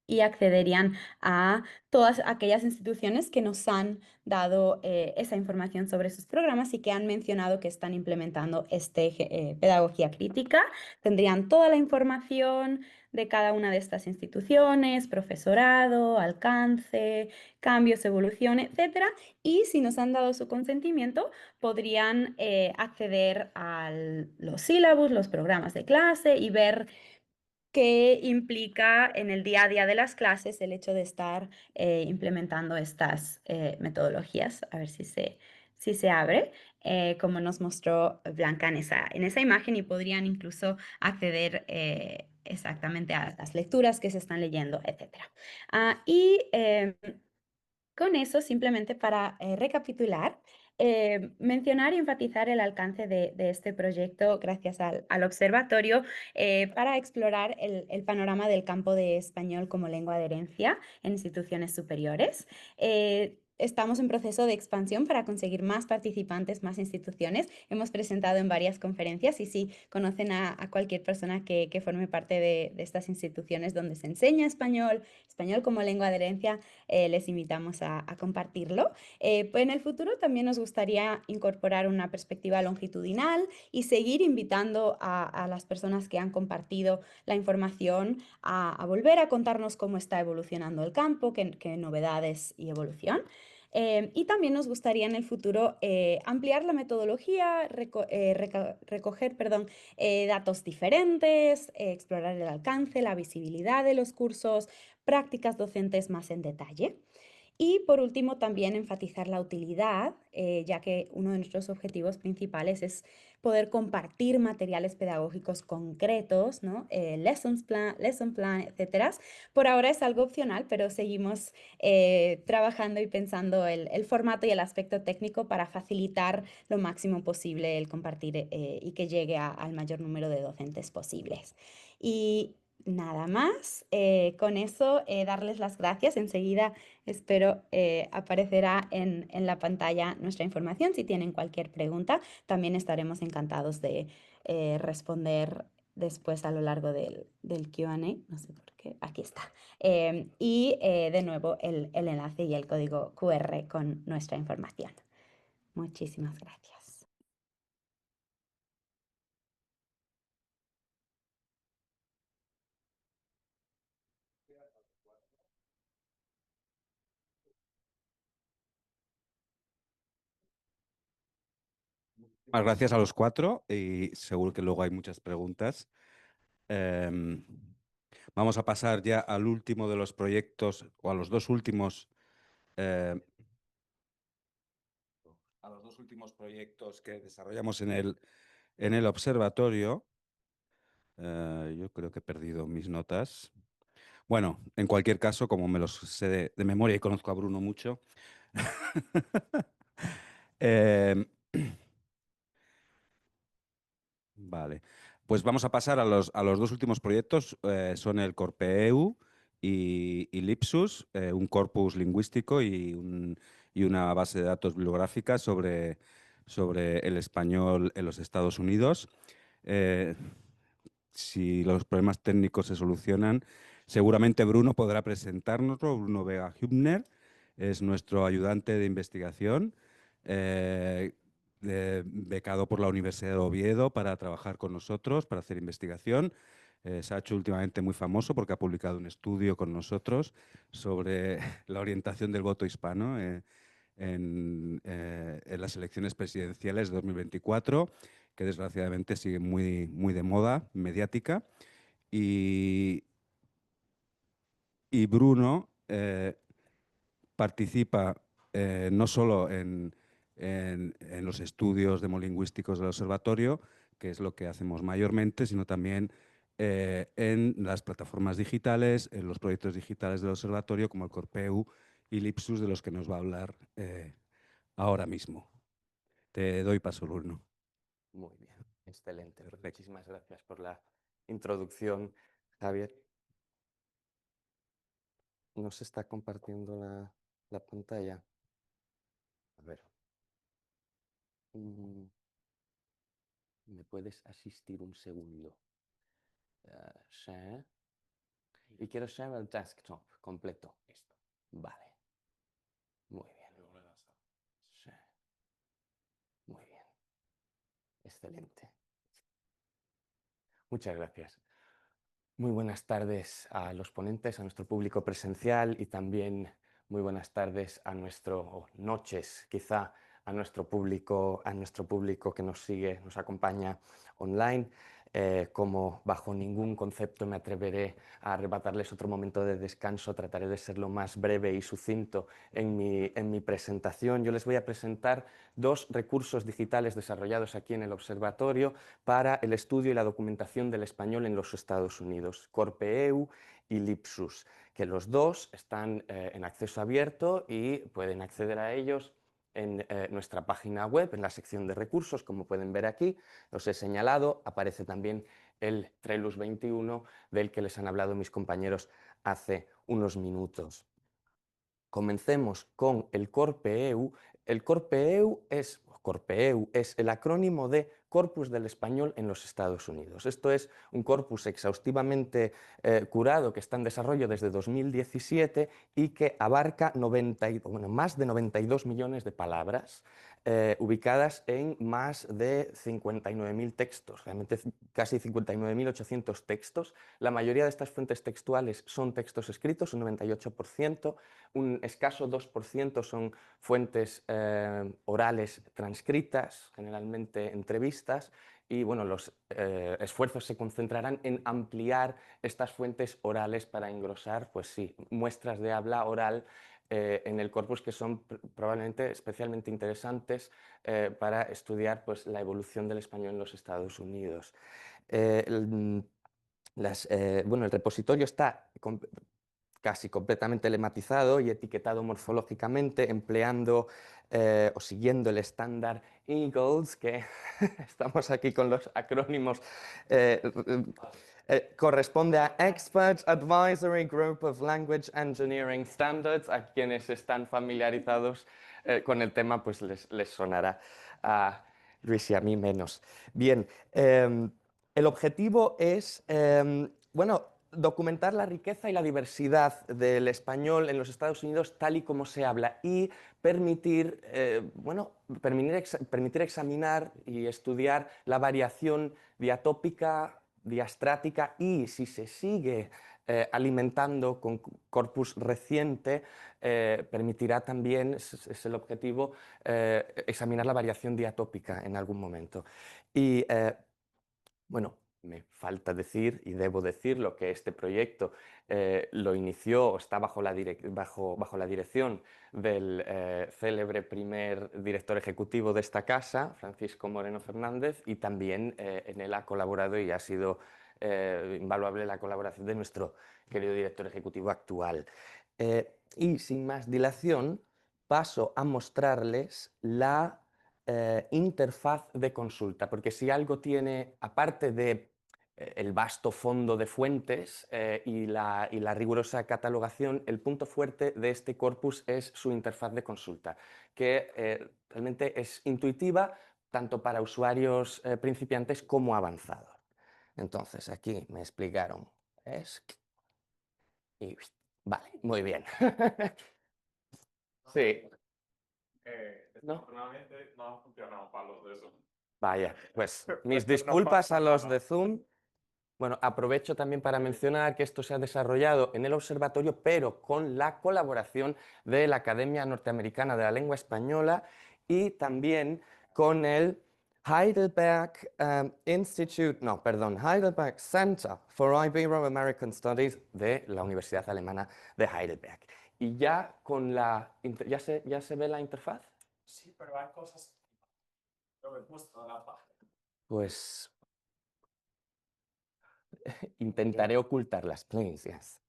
y accederían a todas aquellas instituciones que nos han dado esa información sobre sus programas y que han mencionado que están implementando pedagogía crítica. Tendrían toda la información de cada una de estas instituciones, profesorado, alcance, cambios, evolución, etcétera. Y si nos han dado su consentimiento, podrían acceder a los sílabos, los programas de clase y ver qué implica en el día a día de las clases el hecho de estar implementando estas metodologías. A ver si se abre, como nos mostró Blanca en esa imagen, y podrían incluso acceder exactamente a las lecturas que se están leyendo, etc. Con eso, simplemente para recapitular, mencionar y enfatizar el alcance de este proyecto gracias al observatorio para explorar el panorama del campo de español como lengua de herencia en instituciones superiores. Estamos en proceso de expansión para conseguir más participantes, más instituciones. Hemos presentado en varias conferencias y si conocen a cualquier persona que forme parte de estas instituciones donde se enseña español como lengua de herencia, les invitamos a compartirlo. Pues en el futuro también nos gustaría incorporar una perspectiva longitudinal y seguir invitando a las personas que han compartido la información a volver a contarnos cómo está evolucionando el campo, qué novedades y evolución. Y también nos gustaría en el futuro ampliar la metodología, recoger datos diferentes, explorar el alcance, la visibilidad de los cursos, prácticas docentes más en detalle. Y por último, también enfatizar la utilidad, ya que uno de nuestros objetivos principales es poder compartir materiales pedagógicos concretos, ¿no? Lesson plan, etcétera. Por ahora es algo opcional, pero seguimos trabajando y pensando el formato y el aspecto técnico para facilitar lo máximo posible el compartir y que llegue al mayor número de docentes posibles. Y nada más, con eso darles las gracias. Enseguida espero aparecerá en la pantalla nuestra información. Si tienen cualquier pregunta, también estaremos encantados de responder después a lo largo del Q&A. No sé por qué, aquí está. Y de nuevo el enlace y el código QR con nuestra información. Muchísimas gracias. Muchas gracias a los cuatro y seguro que luego hay muchas preguntas. Vamos a pasar ya al último de los proyectos, o a los dos últimos, proyectos que desarrollamos en el observatorio. Yo creo que he perdido mis notas. Bueno, en cualquier caso, como me los sé de memoria y conozco a Bruno mucho, vale, pues vamos a pasar a los dos últimos proyectos. Son el Corpeu y Lipsus, un corpus lingüístico y una base de datos bibliográfica sobre sobre el español en los Estados Unidos. Si los problemas técnicos se solucionan, seguramente Bruno podrá presentárnoslo. Bruno Vega Hübner es nuestro ayudante de investigación, becado por la Universidad de Oviedo para trabajar con nosotros, para hacer investigación. Se ha hecho últimamente muy famoso porque ha publicado un estudio con nosotros sobre la orientación del voto hispano en las elecciones presidenciales de 2024, que desgraciadamente sigue muy de moda mediática. Y Bruno participa no solo en los estudios demolingüísticos del observatorio, que es lo que hacemos mayormente, sino también en las plataformas digitales, en los proyectos digitales del observatorio, como el Corpeu y Lipsus, de los que nos va a hablar ahora mismo. Te doy paso, Bruno. Muy bien, excelente. Pues muchísimas gracias por la introducción, Javier. ¿No se está compartiendo la pantalla? A ver. ¿Me puedes asistir un segundo? Share. Y quiero share el desktop completo. Vale. Muy bien. Share. Muy bien. Excelente. Muchas gracias. Muy buenas tardes a los ponentes, a nuestro público presencial y también muy buenas tardes a o noches quizá a nuestro público que nos sigue, nos acompaña online. Como bajo ningún concepto me atreveré a arrebatarles otro momento de descanso, trataré de ser lo más breve y sucinto en mi presentación. Yo les voy a presentar dos recursos digitales desarrollados aquí en el observatorio para el estudio y la documentación del español en los Estados Unidos, Corpeu y Lipsus, que los dos están en acceso abierto y pueden acceder a ellos en nuestra página web, en la sección de recursos, como pueden ver aquí. Los he señalado, aparece también el Trellus 21 del que les han hablado mis compañeros hace unos minutos. Comencemos con el Corpeu. El Corpeu es el acrónimo de Corpus del Español en los Estados Unidos. Esto es un corpus exhaustivamente curado que está en desarrollo desde 2017 y que abarca más de 92 millones de palabras ubicadas en más de 59.000 textos, realmente casi 59.800 textos. La mayoría de estas fuentes textuales son textos escritos, un 98%, un escaso 2% son fuentes orales transcritas, generalmente entrevistas, y bueno, los esfuerzos se concentrarán en ampliar estas fuentes orales para engrosar, pues sí, muestras de habla oral en el corpus que son probablemente especialmente interesantes para estudiar pues, la evolución del español en los Estados Unidos. El repositorio está casi completamente lematizado y etiquetado morfológicamente empleando o siguiendo el estándar EAGLES, que estamos aquí con los acrónimos, corresponde a Experts Advisory Group of Language Engineering Standards. A quienes están familiarizados con el tema pues les sonará, a Luis y a mí menos. Bien, el objetivo es, documentar la riqueza y la diversidad del español en los Estados Unidos tal y como se habla y permitir examinar y estudiar la variación diatópica, diastrática y, si se sigue alimentando con corpus reciente, permitirá también, es el objetivo, examinar la variación diatópica en algún momento. Y me falta decir, y debo decirlo, que este proyecto lo inició, o está bajo la dirección del célebre primer director ejecutivo de esta casa, Francisco Moreno Fernández, y también en él ha colaborado y ha sido invaluable la colaboración de nuestro querido director ejecutivo actual. Y sin más dilación, paso a mostrarles la interfaz de consulta, porque si algo tiene, aparte de el vasto fondo de fuentes y la rigurosa catalogación, el punto fuerte de este corpus es su interfaz de consulta, que Realmente es intuitiva tanto para usuarios principiantes como avanzados. Entonces, aquí me explicaron ESC y vale, muy bien. Sí. Desafortunadamente no ha funcionado para los de Zoom. Vaya, pues mis Pero no disculpas pasa a los nada. de Zoom. Bueno, aprovecho también para mencionar que esto se ha desarrollado en el observatorio, pero con la colaboración de la Academia Norteamericana de la Lengua Española y también con el Heidelberg Heidelberg Center for Ibero-American Studies de la Universidad Alemana de Heidelberg. Y ya con ¿ya se ve la interfaz? Sí, pero hay cosas que no me gusta de la página. Pues intentaré ocultarlas, please, yes.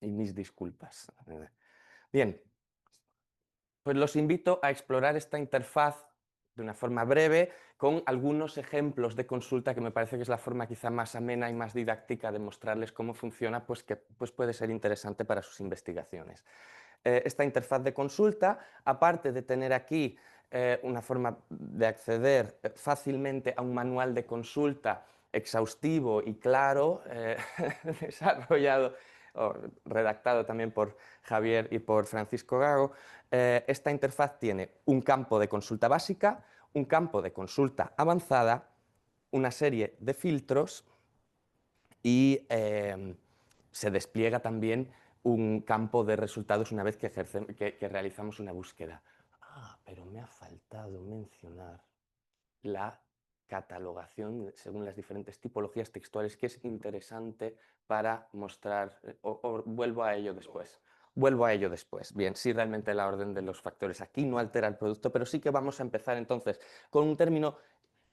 Y mis disculpas. Bien, pues los invito a explorar esta interfaz de una forma breve con algunos ejemplos de consulta que me parece que es la forma quizá más amena y más didáctica de mostrarles cómo funciona, pues que puede ser interesante para sus investigaciones. Esta interfaz de consulta, aparte de tener aquí una forma de acceder fácilmente a un manual de consulta exhaustivo y claro, desarrollado o redactado también por Javier y por Francisco Gago, esta interfaz tiene un campo de consulta básica, un campo de consulta avanzada, una serie de filtros y se despliega también un campo de resultados una vez que realizamos una búsqueda. Pero me ha faltado mencionar la catalogación según las diferentes tipologías textuales, que es interesante para mostrar, o vuelvo a ello después. Vuelvo a ello después. Bien, sí, realmente la orden de los factores aquí no altera el producto, pero sí que vamos a empezar entonces con un término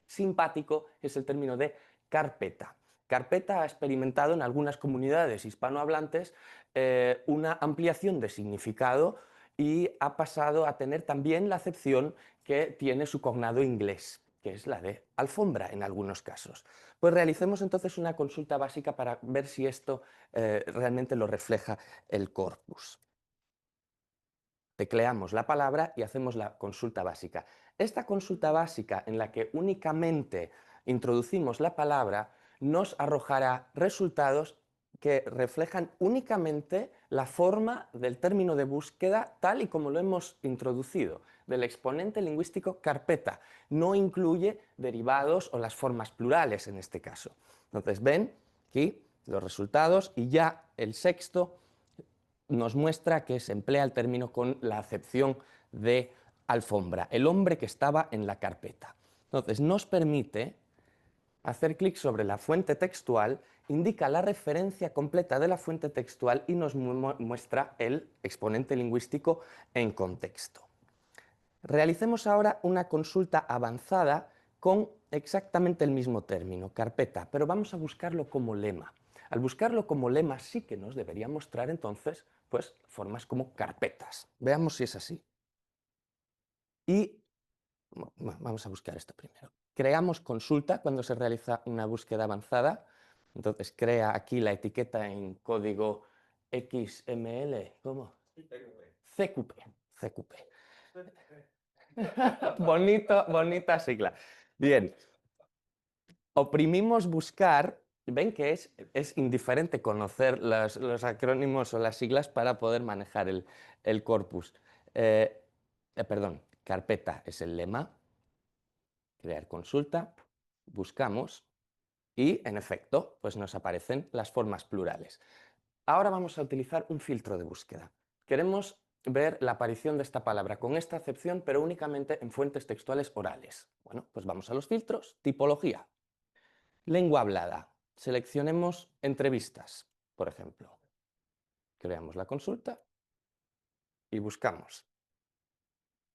simpático, que es el término de carpeta. Carpeta ha experimentado en algunas comunidades hispanohablantes una ampliación de significado y ha pasado a tener también la acepción que tiene su cognado inglés, que es la de alfombra en algunos casos. Pues realicemos entonces una consulta básica para ver si esto realmente lo refleja el corpus. Tecleamos la palabra y hacemos la consulta básica. Esta consulta básica, en la que únicamente introducimos la palabra, nos arrojará resultados que reflejan únicamente la forma del término de búsqueda tal y como lo hemos introducido, del exponente lingüístico carpeta. No incluye derivados o las formas plurales en este caso. Entonces, ven aquí los resultados y ya el sexto nos muestra que se emplea el término con la acepción de alfombra, el hombre que estaba en la carpeta. Entonces, nos permite hacer clic sobre la fuente textual, indica la referencia completa de la fuente textual y nos muestra el exponente lingüístico en contexto. Realicemos ahora una consulta avanzada con exactamente el mismo término, carpeta, pero vamos a buscarlo como lema. Al buscarlo como lema sí que nos debería mostrar entonces pues, formas como carpetas. Veamos si es así. Y vamos a buscar esto primero. Creamos consulta cuando se realiza una búsqueda avanzada. Entonces crea aquí la etiqueta en código XML. ¿Cómo? CQP. CQP. Bonita sigla. Bien. Oprimimos buscar. Ven que es indiferente conocer los acrónimos o las siglas para poder manejar el corpus. Perdón, carpeta es el lema. Crear consulta. Buscamos. Y, en efecto, pues nos aparecen las formas plurales. Ahora vamos a utilizar un filtro de búsqueda. Queremos ver la aparición de esta palabra con esta acepción, pero únicamente en fuentes textuales orales. Bueno, pues vamos a los filtros. Tipología. Lengua hablada. Seleccionemos entrevistas, por ejemplo. Creamos la consulta y buscamos.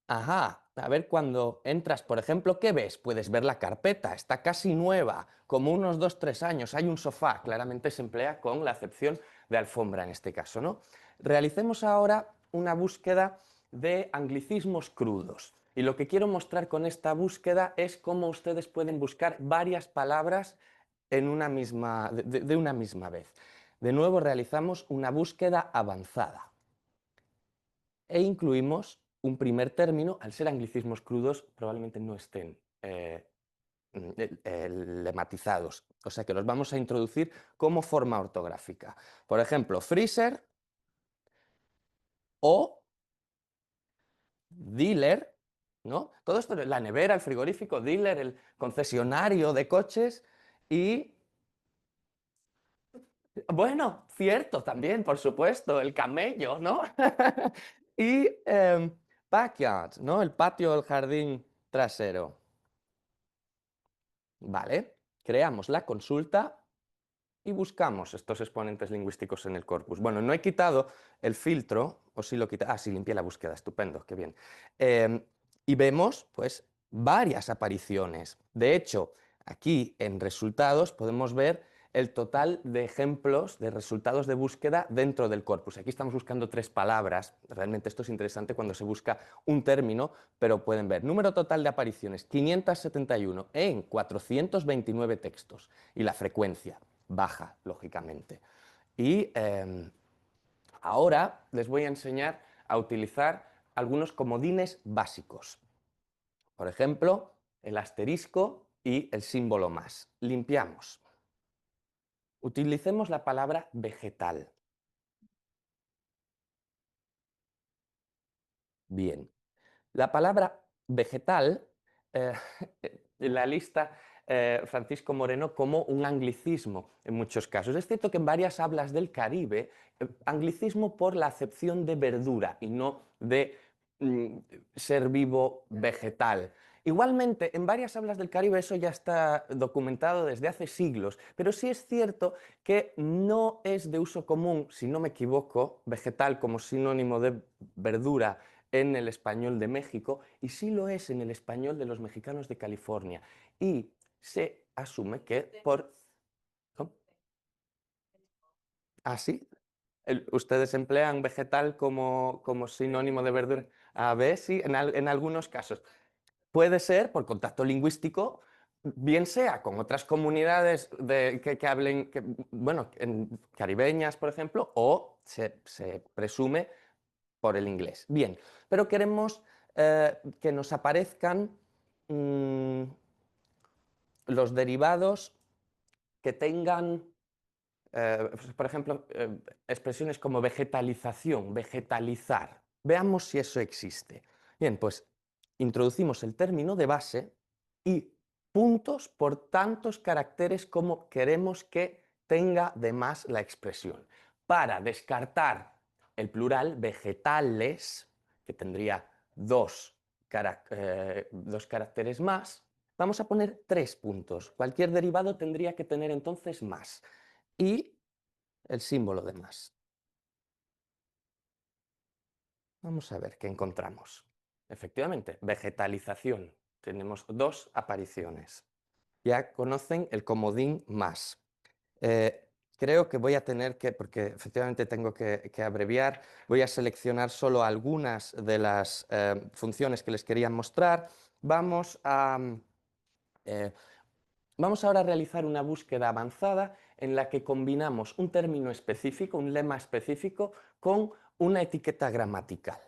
Ajá, a ver, cuando entras, por ejemplo, ¿qué ves? Puedes ver la carpeta, está casi nueva, como unos 2-3 años, hay un sofá, claramente se emplea con la acepción de alfombra en este caso, ¿no? Realicemos ahora una búsqueda de anglicismos crudos. Y lo que quiero mostrar con esta búsqueda es cómo ustedes pueden buscar varias palabras en una misma, de una misma vez. De nuevo realizamos una búsqueda avanzada. e incluimos un primer término. Al ser anglicismos crudos, probablemente no estén lematizados, o sea que los vamos a introducir como forma ortográfica. Por ejemplo, freezer o dealer, ¿no? Todo esto, la nevera, el frigorífico, dealer, el concesionario de coches y... Bueno, cierto también, por supuesto, el camello, ¿no? Y backyard, ¿no? El patio, el jardín trasero. Vale, creamos la consulta y buscamos estos exponentes lingüísticos en el corpus. Bueno, no he quitado el filtro, o sí lo quité. Ah, sí, limpié la búsqueda, estupendo, qué bien. Y vemos, pues, varias apariciones. De hecho, aquí en resultados podemos ver el total de ejemplos de resultados de búsqueda dentro del corpus. Aquí estamos buscando 3 palabras. Realmente esto es interesante cuando se busca un término, pero pueden ver número total de apariciones 571 en 429 textos y la frecuencia baja, lógicamente. Y ahora les voy a enseñar a utilizar algunos comodines básicos. Por ejemplo, el asterisco y el símbolo más. Limpiamos. Utilicemos la palabra vegetal. Bien. La palabra vegetal, en la lista Francisco Moreno como un anglicismo en muchos casos. Es cierto que en varias hablas del Caribe, anglicismo por la acepción de verdura y no de ser vivo vegetal. Igualmente, en varias hablas del Caribe eso ya está documentado desde hace siglos, pero sí es cierto que no es de uso común, si no me equivoco, vegetal como sinónimo de verdura en el español de México y sí lo es en el español de los mexicanos de California. Y se asume que por... ¿Cómo? ¿Ah, sí? ¿Ustedes emplean vegetal como sinónimo de verdura? A ver, sí, en algunos casos. Puede ser por contacto lingüístico, bien sea con otras comunidades que hablen, bueno, caribeñas, por ejemplo, o se presume por el inglés. Bien, pero queremos que nos aparezcan los derivados que tengan, por ejemplo, expresiones como vegetalización, vegetalizar. Veamos si eso existe. Bien, pues introducimos el término de base y puntos por tantos caracteres como queremos que tenga de más la expresión. Para descartar el plural vegetales, que tendría dos caracteres más, vamos a poner 3 puntos. Cualquier derivado tendría que tener entonces más. Y el símbolo de más. Vamos a ver qué encontramos. Efectivamente, vegetalización. Tenemos 2 apariciones. Ya conocen el comodín más. Creo que voy a tener que, porque efectivamente tengo que abreviar, voy a seleccionar solo algunas de las funciones que les quería mostrar. Vamos ahora a realizar una búsqueda avanzada en la que combinamos un término específico, un lema específico, con una etiqueta gramatical.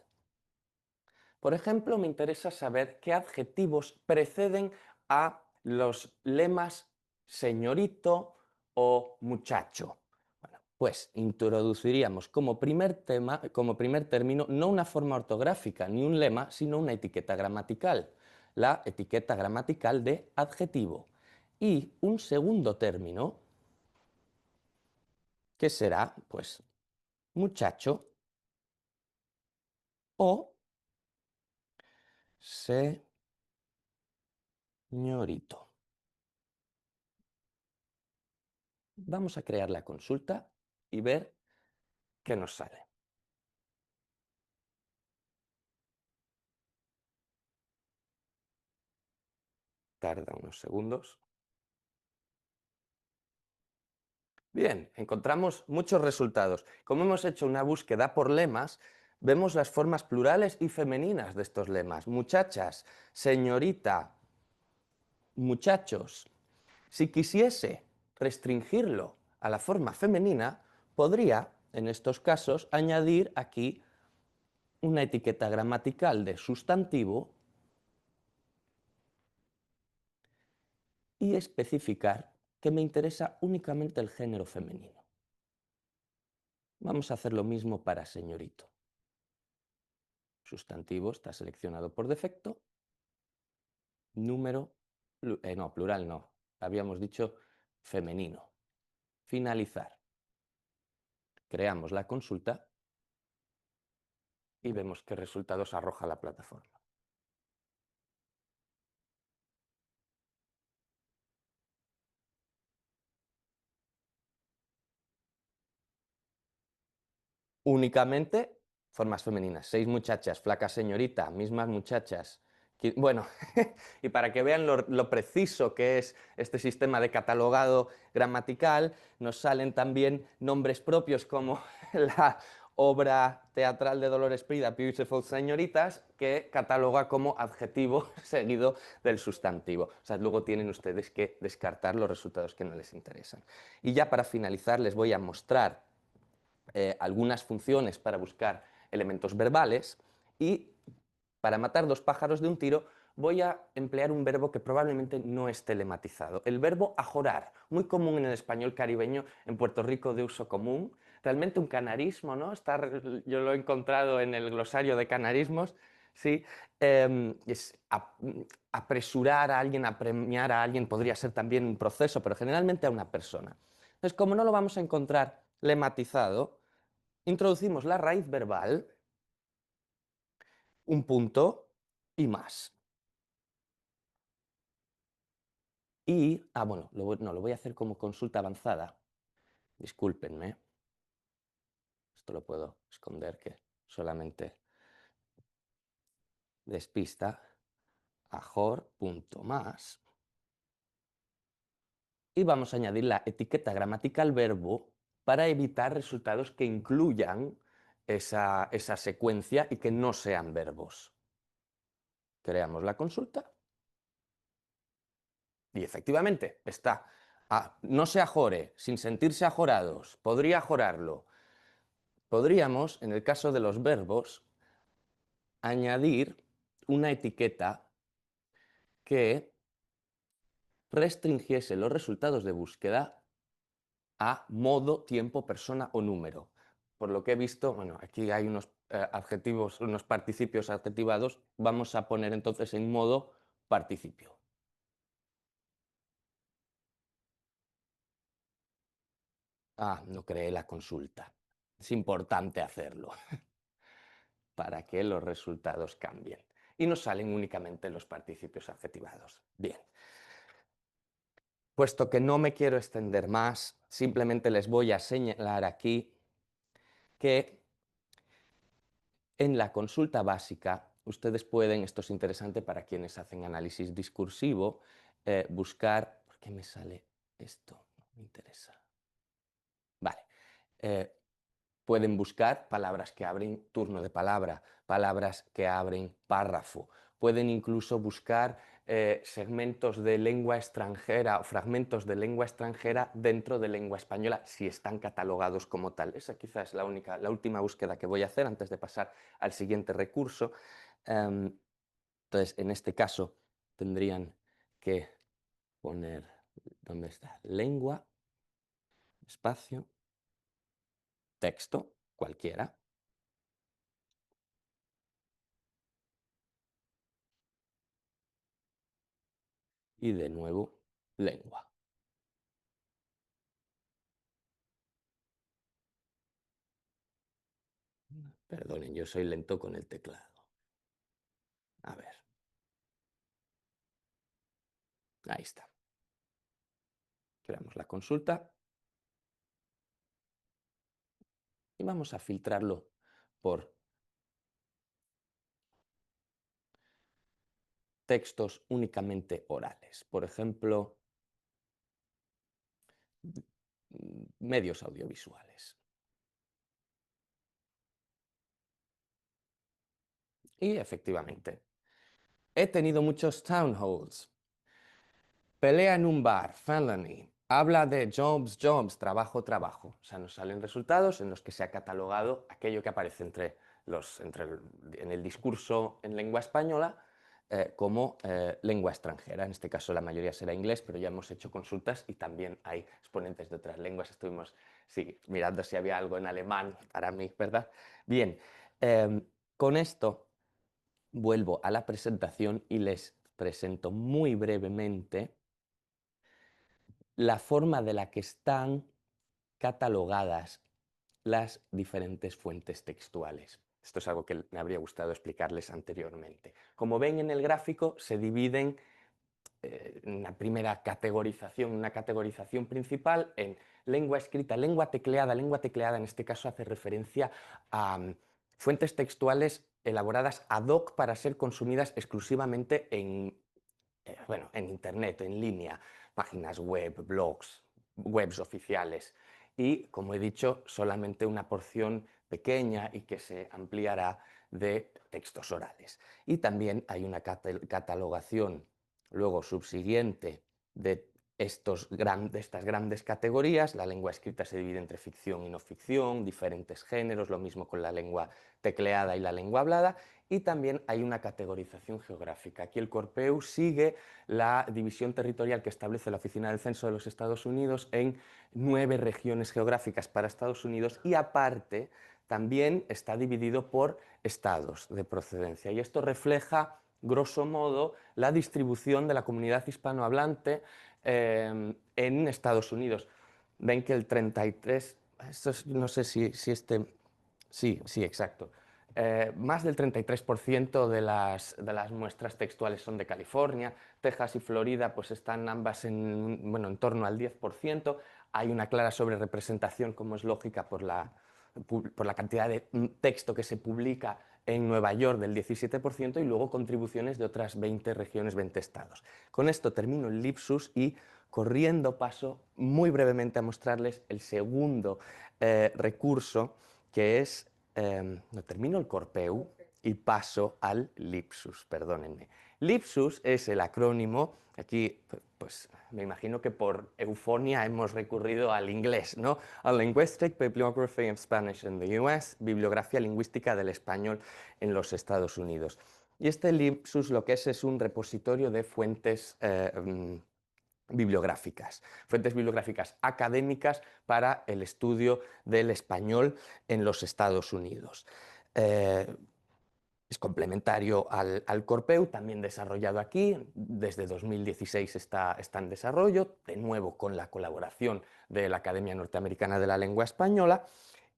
Por ejemplo, me interesa saber qué adjetivos preceden a los lemas señorito o muchacho. Bueno, pues introduciríamos como primer término no una forma ortográfica ni un lema, sino una etiqueta gramatical, la etiqueta gramatical de adjetivo. Y un segundo término que será, pues, muchacho o señorito. Vamos a crear la consulta y ver qué nos sale. Tarda unos segundos. Bien, encontramos muchos resultados. Como hemos hecho una búsqueda por lemas, vemos las formas plurales y femeninas de estos lemas. Muchachas, señorita, muchachos. Si quisiese restringirlo a la forma femenina, podría, en estos casos, añadir aquí una etiqueta gramatical de sustantivo y especificar que me interesa únicamente el género femenino. Vamos a hacer lo mismo para señorito. Sustantivo está seleccionado por defecto. Número, no, plural no. Habíamos dicho femenino. Finalizar. Creamos la consulta y vemos qué resultados arroja la plataforma. Únicamente formas femeninas. 6 muchachas, flaca señorita, mismas muchachas. Bueno, y para que vean lo preciso que es este sistema de catalogado gramatical, nos salen también nombres propios como la obra teatral de Dolores Prida, Beautiful Señoritas, que cataloga como adjetivo seguido del sustantivo. O sea, luego tienen ustedes que descartar los resultados que no les interesan. Y ya para finalizar les voy a mostrar algunas funciones para buscar elementos verbales y para matar 2 pájaros de un tiro voy a emplear un verbo que probablemente no esté lematizado. El verbo ajorar, muy común en el español caribeño, en Puerto Rico de uso común, realmente un canarismo, ¿no? Yo lo he encontrado en el glosario de canarismos, ¿sí? Es apresurar a alguien, apremiar a alguien, podría ser también un proceso, pero generalmente a una persona. Entonces, como no lo vamos a encontrar lematizado, introducimos la raíz verbal, un punto y más. Y, bueno, lo voy a hacer como consulta avanzada. Discúlpenme. Esto lo puedo esconder, que solamente despista. Ajor.más. Y vamos a añadir la etiqueta gramatical verbo para evitar resultados que incluyan esa secuencia y que no sean verbos. Creamos la consulta. Y efectivamente está. No se ajore, sin sentirse ajorados. Podría ajorarlo. Podríamos, en el caso de los verbos, añadir una etiqueta que restringiese los resultados de búsqueda a modo, tiempo, persona o número. Por lo que he visto, bueno, aquí hay unos adjetivos, unos participios adjetivados. Vamos a poner entonces en modo participio. No creé la consulta. Es importante hacerlo para que los resultados cambien. Y nos salen únicamente los participios adjetivados. Bien. Puesto que no me quiero extender más, simplemente les voy a señalar aquí que en la consulta básica ustedes pueden, esto es interesante para quienes hacen análisis discursivo, buscar. ¿Por qué me sale esto? No me interesa. Vale. Pueden buscar palabras que abren turno de palabra, palabras que abren párrafo. Pueden incluso buscar segmentos de lengua extranjera o fragmentos de lengua extranjera dentro de lengua española, si están catalogados como tal. Esa quizás es la última búsqueda que voy a hacer antes de pasar al siguiente recurso. Entonces, en este caso, tendrían que poner, ¿dónde está? Lengua, espacio, texto, cualquiera. Y de nuevo, lengua. Perdonen, yo soy lento con el teclado. A ver. Ahí está. Creamos la consulta. Y vamos a filtrarlo por textos únicamente orales. Por ejemplo, medios audiovisuales. Y efectivamente, he tenido muchos town halls. Pelea en un bar, felony. Habla de jobs, trabajo. O sea, nos salen resultados en los que se ha catalogado aquello que aparece entre en el discurso en lengua española como lengua extranjera. En este caso la mayoría será inglés, pero ya hemos hecho consultas y también hay exponentes de otras lenguas. Estuvimos mirando si había algo en alemán para mí, ¿verdad? Bien, con esto vuelvo a la presentación y les presento muy brevemente la forma de la que están catalogadas las diferentes fuentes textuales. Esto es algo que me habría gustado explicarles anteriormente. Como ven en el gráfico, se dividen una primera categorización, una categorización principal en lengua escrita, lengua tecleada. Lengua tecleada en este caso hace referencia a fuentes textuales elaboradas ad hoc para ser consumidas exclusivamente en Internet, en línea, páginas web, blogs, webs oficiales. Y, como he dicho, solamente una porción pequeña y que se ampliará de textos orales. Y también hay una catalogación luego subsiguiente de estas grandes categorías. La lengua escrita se divide entre ficción y no ficción, diferentes géneros, lo mismo con la lengua tecleada y la lengua hablada, y también hay una categorización geográfica. Aquí el Corpeu sigue la división territorial que establece la Oficina del Censo de los Estados Unidos en 9 regiones geográficas para Estados Unidos, y aparte también está dividido por estados de procedencia, y esto refleja grosso modo la distribución de la comunidad hispanohablante en Estados Unidos. Ven que el 33, no sé si sí, exacto. Más del 33% de las muestras textuales son de California. Texas y Florida pues están ambas en torno al 10%. Hay una clara sobrerepresentación, como es lógica, por la cantidad de texto que se publica en Nueva York, del 17%, y luego contribuciones de otras 20 regiones, 20 estados. Con esto termino el Lipsus y, corriendo, paso muy brevemente a mostrarles el segundo recurso, que es, no, termino el Corpeu y paso al Lipsus, perdónenme. Lipsus es el acrónimo, aquí pues me imagino que por eufonia hemos recurrido al inglés, ¿no? A Linguistic Bibliography of Spanish in the US, bibliografía lingüística del español en los Estados Unidos. Y este Lipsus lo que es un repositorio de fuentes bibliográficas, fuentes bibliográficas académicas para el estudio del español en los Estados Unidos. Es complementario al Corpeu, también desarrollado aquí, desde 2016 está en desarrollo, de nuevo con la colaboración de la Academia Norteamericana de la Lengua Española.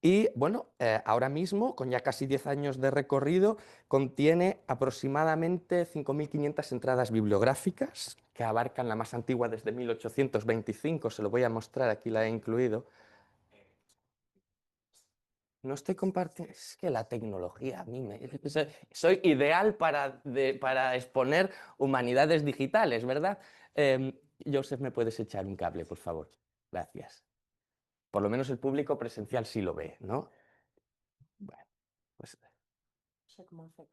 Y bueno, ahora mismo, con ya casi 10 años de recorrido, contiene aproximadamente 5.500 entradas bibliográficas, que abarcan la más antigua desde 1825, se lo voy a mostrar, aquí la he incluido. No estoy compartiendo, es que la tecnología a mí soy ideal para exponer humanidades digitales, ¿verdad? Joseph, ¿me puedes echar un cable, por favor? Gracias. Por lo menos el público presencial sí lo ve, ¿no? Bueno, pues no sé cómo hacer.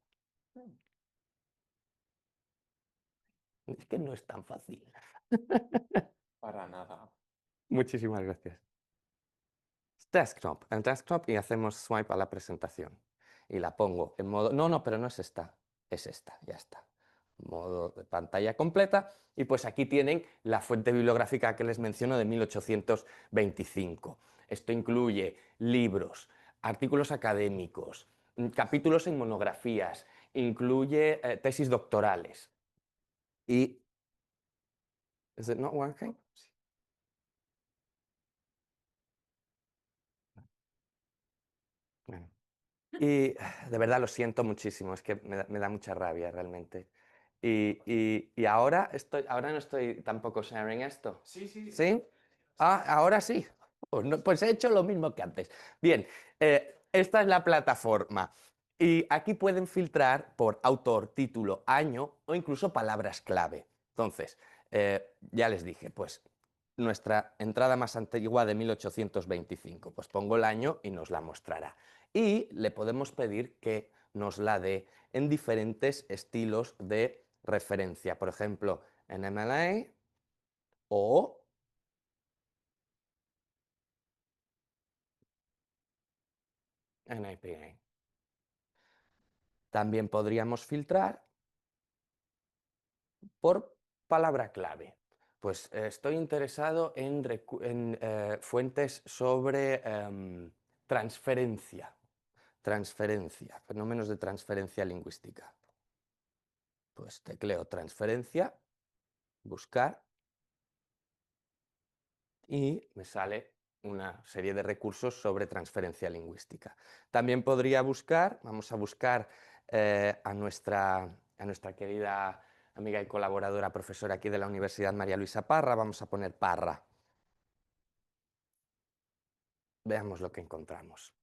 Es que no es tan fácil. Para nada. Muchísimas gracias. Desktop, en desktop, y hacemos swipe a la presentación. Y la pongo en modo... No, pero no es esta. Es esta, ya está. Modo de pantalla completa. Y pues aquí tienen la fuente bibliográfica que les menciono de 1825. Esto incluye libros, artículos académicos, capítulos en monografías, incluye tesis doctorales. Y... ¿Is it not working? Bueno. Y de verdad lo siento muchísimo, es que me da mucha rabia realmente. Y ahora no estoy tampoco sharing esto. Sí. ¿Sí? Ah, ahora sí. Pues he hecho lo mismo que antes. Bien, esta es la plataforma. Y aquí pueden filtrar por autor, título, año o incluso palabras clave. Entonces, ya les dije, pues nuestra entrada más antigua de 1825. Pues pongo el año y nos la mostrará. Y le podemos pedir que nos la dé en diferentes estilos de referencia. Por ejemplo, en MLA o en APA. También podríamos filtrar por palabra clave. Pues estoy interesado en, fuentes sobre transferencia, fenómenos de transferencia lingüística. Pues tecleo transferencia, buscar, y me sale una serie de recursos sobre transferencia lingüística. También podría buscar, vamos a buscar a nuestra querida amiga y colaboradora profesora aquí de la Universidad, María Luisa Parra, vamos a poner Parra. Veamos lo que encontramos.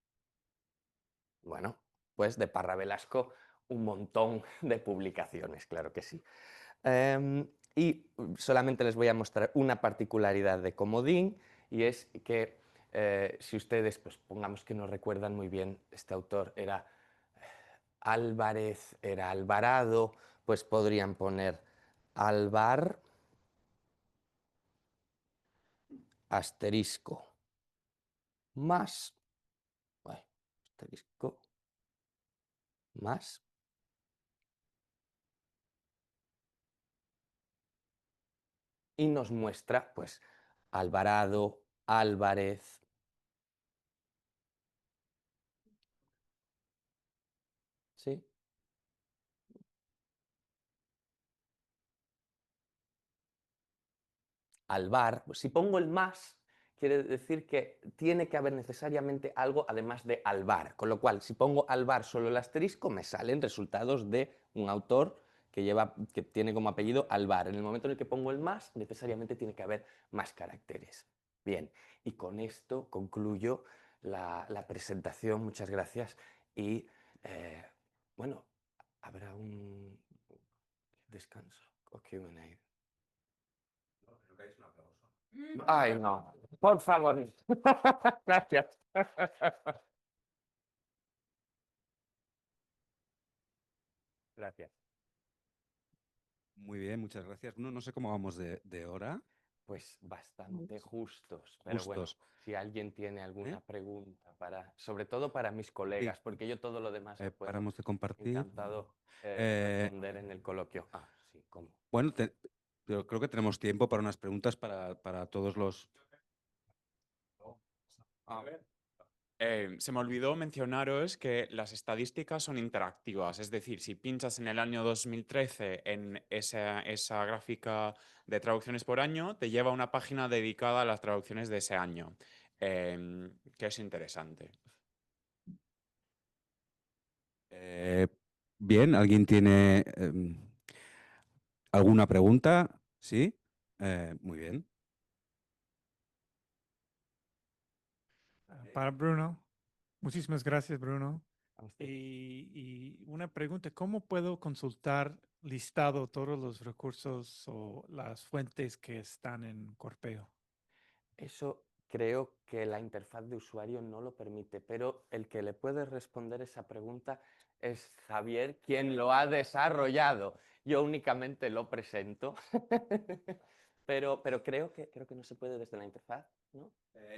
Bueno, pues de Parra Velasco un montón de publicaciones, claro que sí. Y solamente les voy a mostrar una particularidad de Comodín, y es que si ustedes, pues pongamos que no recuerdan muy bien, este autor era Álvarez, era Alvarado, pues podrían poner Alvar asterisco más, asterisco más, y nos muestra pues Alvarado, Álvarez. ¿Sí? Alvar, pues si pongo el más, quiere decir que tiene que haber necesariamente algo además de Alvar, con lo cual si pongo Alvar solo el asterisco me salen resultados de un autor que tiene como apellido Alvar. En el momento en el que pongo el más, necesariamente tiene que haber más caracteres. Bien, y con esto concluyo la presentación, muchas gracias, y bueno, habrá un descanso o Q&A. Ay, no, por favor. Gracias. Gracias. Muy bien, muchas gracias. No sé cómo vamos de hora. Pues bastante justos, pero bueno, Justos. si alguien tiene alguna pregunta sobre todo para mis colegas, porque yo todo lo demás lo puedo Paramos de compartir. encantado responder en el coloquio. Ah, sí, ¿cómo? Bueno, pero creo que tenemos tiempo para unas preguntas para todos los... A ver. Se me olvidó mencionaros que las estadísticas son interactivas, es decir, si pinchas en el año 2013 en esa gráfica de traducciones por año, te lleva a una página dedicada a las traducciones de ese año, que es interesante. Bien, ¿alguien tiene alguna pregunta? ¿Sí? Muy bien. Para Bruno. Muchísimas gracias, Bruno. A usted. Y una pregunta, ¿cómo puedo consultar listado todos los recursos o las fuentes que están en Corpeo? Eso creo que la interfaz de usuario no lo permite, pero el que le puede responder esa pregunta es Javier, quien lo ha desarrollado. Yo únicamente lo presento, pero creo que no se puede desde la interfaz, ¿no?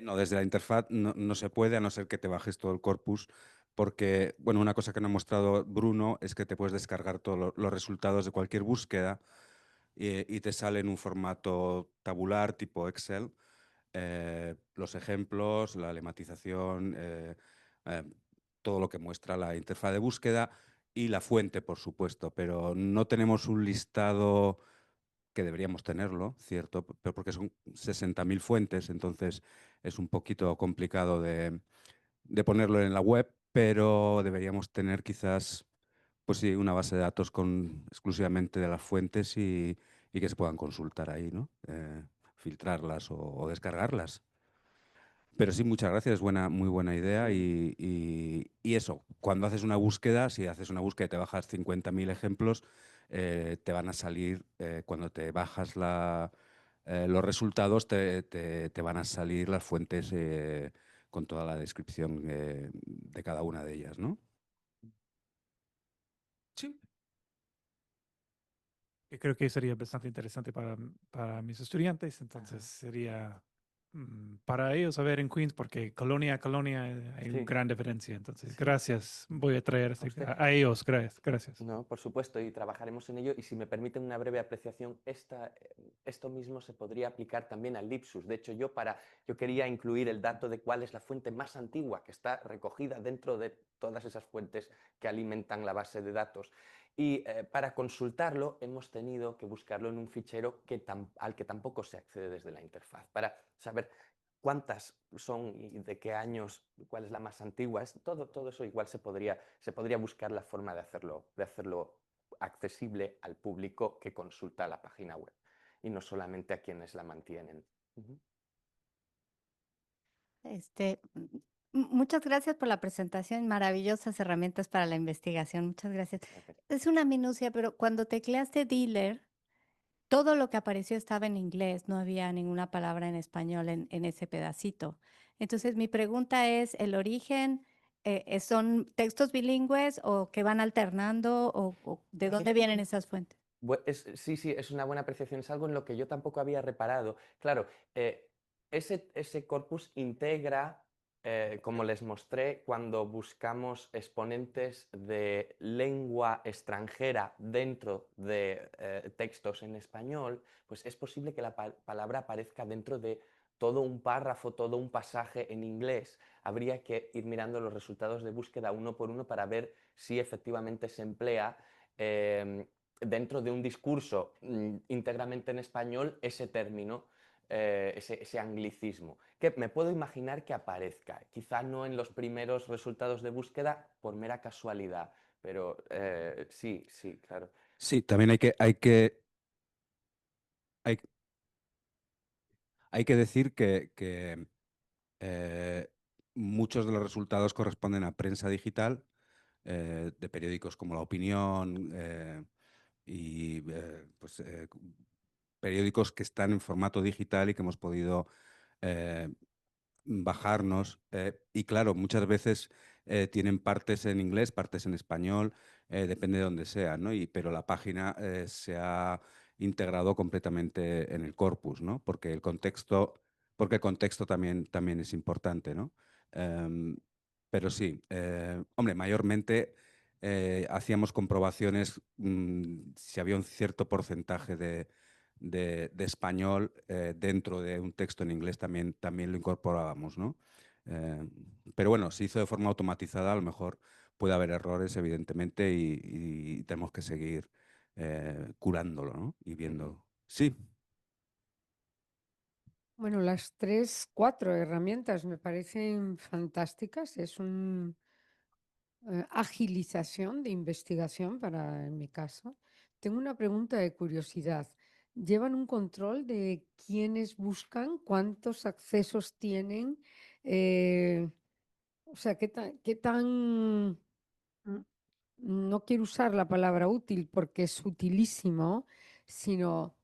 No, desde la interfaz no se puede, a no ser que te bajes todo el corpus, porque, bueno, una cosa que nos ha mostrado Bruno es que te puedes descargar todos los resultados de cualquier búsqueda y te sale en un formato tabular tipo Excel, los ejemplos, la lematización, todo lo que muestra la interfaz de búsqueda y la fuente, por supuesto, pero no tenemos un listado que deberíamos tenerlo, cierto, pero porque son 60.000 fuentes, entonces es un poquito complicado de ponerlo en la web, pero deberíamos tener quizás, pues sí, una base de datos exclusivamente de las fuentes y que se puedan consultar ahí, ¿no? Filtrarlas o descargarlas. Pero sí, muchas gracias, muy buena idea. Y eso, cuando haces una búsqueda, si haces una búsqueda y te bajas 50.000 ejemplos, te van a salir, cuando te bajas los resultados, te van a salir las fuentes con toda la descripción de cada una de ellas, ¿no? Sí. Que creo que sería bastante interesante para mis estudiantes, entonces sería para ellos a ver en Queens, porque colonia a colonia hay una Sí. gran diferencia. Entonces, Sí. gracias. Voy a traer usted. a ellos. Gracias. No, por supuesto, y trabajaremos en ello. Y si me permiten una breve apreciación, esto mismo se podría aplicar también al Lipsus. De hecho, yo quería incluir el dato de cuál es la fuente más antigua que está recogida dentro de todas esas fuentes que alimentan la base de datos. Y para consultarlo hemos tenido que buscarlo en un fichero al que tampoco se accede desde la interfaz, para saber cuántas son y de qué años, cuál es la más antigua. Todo eso igual se podría buscar la forma de hacerlo accesible al público que consulta la página web y no solamente a quienes la mantienen. Muchas gracias por la presentación, maravillosas herramientas para la investigación. Muchas gracias. Es una minucia, pero cuando tecleaste dealer, todo lo que apareció estaba en inglés, no había ninguna palabra en español en ese pedacito. Entonces, mi pregunta es, ¿el origen son textos bilingües o que van alternando o de dónde vienen esas fuentes? Sí, es una buena apreciación, es algo en lo que yo tampoco había reparado. Claro, ese corpus integra, como les mostré, cuando buscamos exponentes de lengua extranjera dentro de textos en español, pues es posible que la palabra aparezca dentro de todo un párrafo, todo un pasaje en inglés. Habría que ir mirando los resultados de búsqueda uno por uno para ver si efectivamente se emplea dentro de un discurso íntegramente en español ese término, ese anglicismo, que me puedo imaginar que aparezca, quizá no en los primeros resultados de búsqueda por mera casualidad, pero sí, claro. Sí, también hay que decir que muchos de los resultados corresponden a prensa digital de periódicos como La Opinión y periódicos que están en formato digital y que hemos podido bajarnos. Y claro, muchas veces tienen partes en inglés, partes en español, depende de donde sea, ¿no? Pero la página se ha integrado completamente en el corpus, ¿no? Porque el contexto también es importante, ¿no? Pero sí, hombre, mayormente hacíamos comprobaciones si había un cierto porcentaje de español dentro de un texto en inglés también lo incorporábamos, ¿no? Pero bueno, se hizo de forma automatizada, a lo mejor puede haber errores, evidentemente, y tenemos que seguir curándolo, ¿no? Y viéndolo. Sí. Bueno, las 4 herramientas me parecen fantásticas. Es una agilización de investigación en mi caso. Tengo una pregunta de curiosidad. ¿Llevan un control de quiénes buscan, cuántos accesos tienen? O sea, ¿qué tan, no quiero usar la palabra útil porque es utilísimo, sino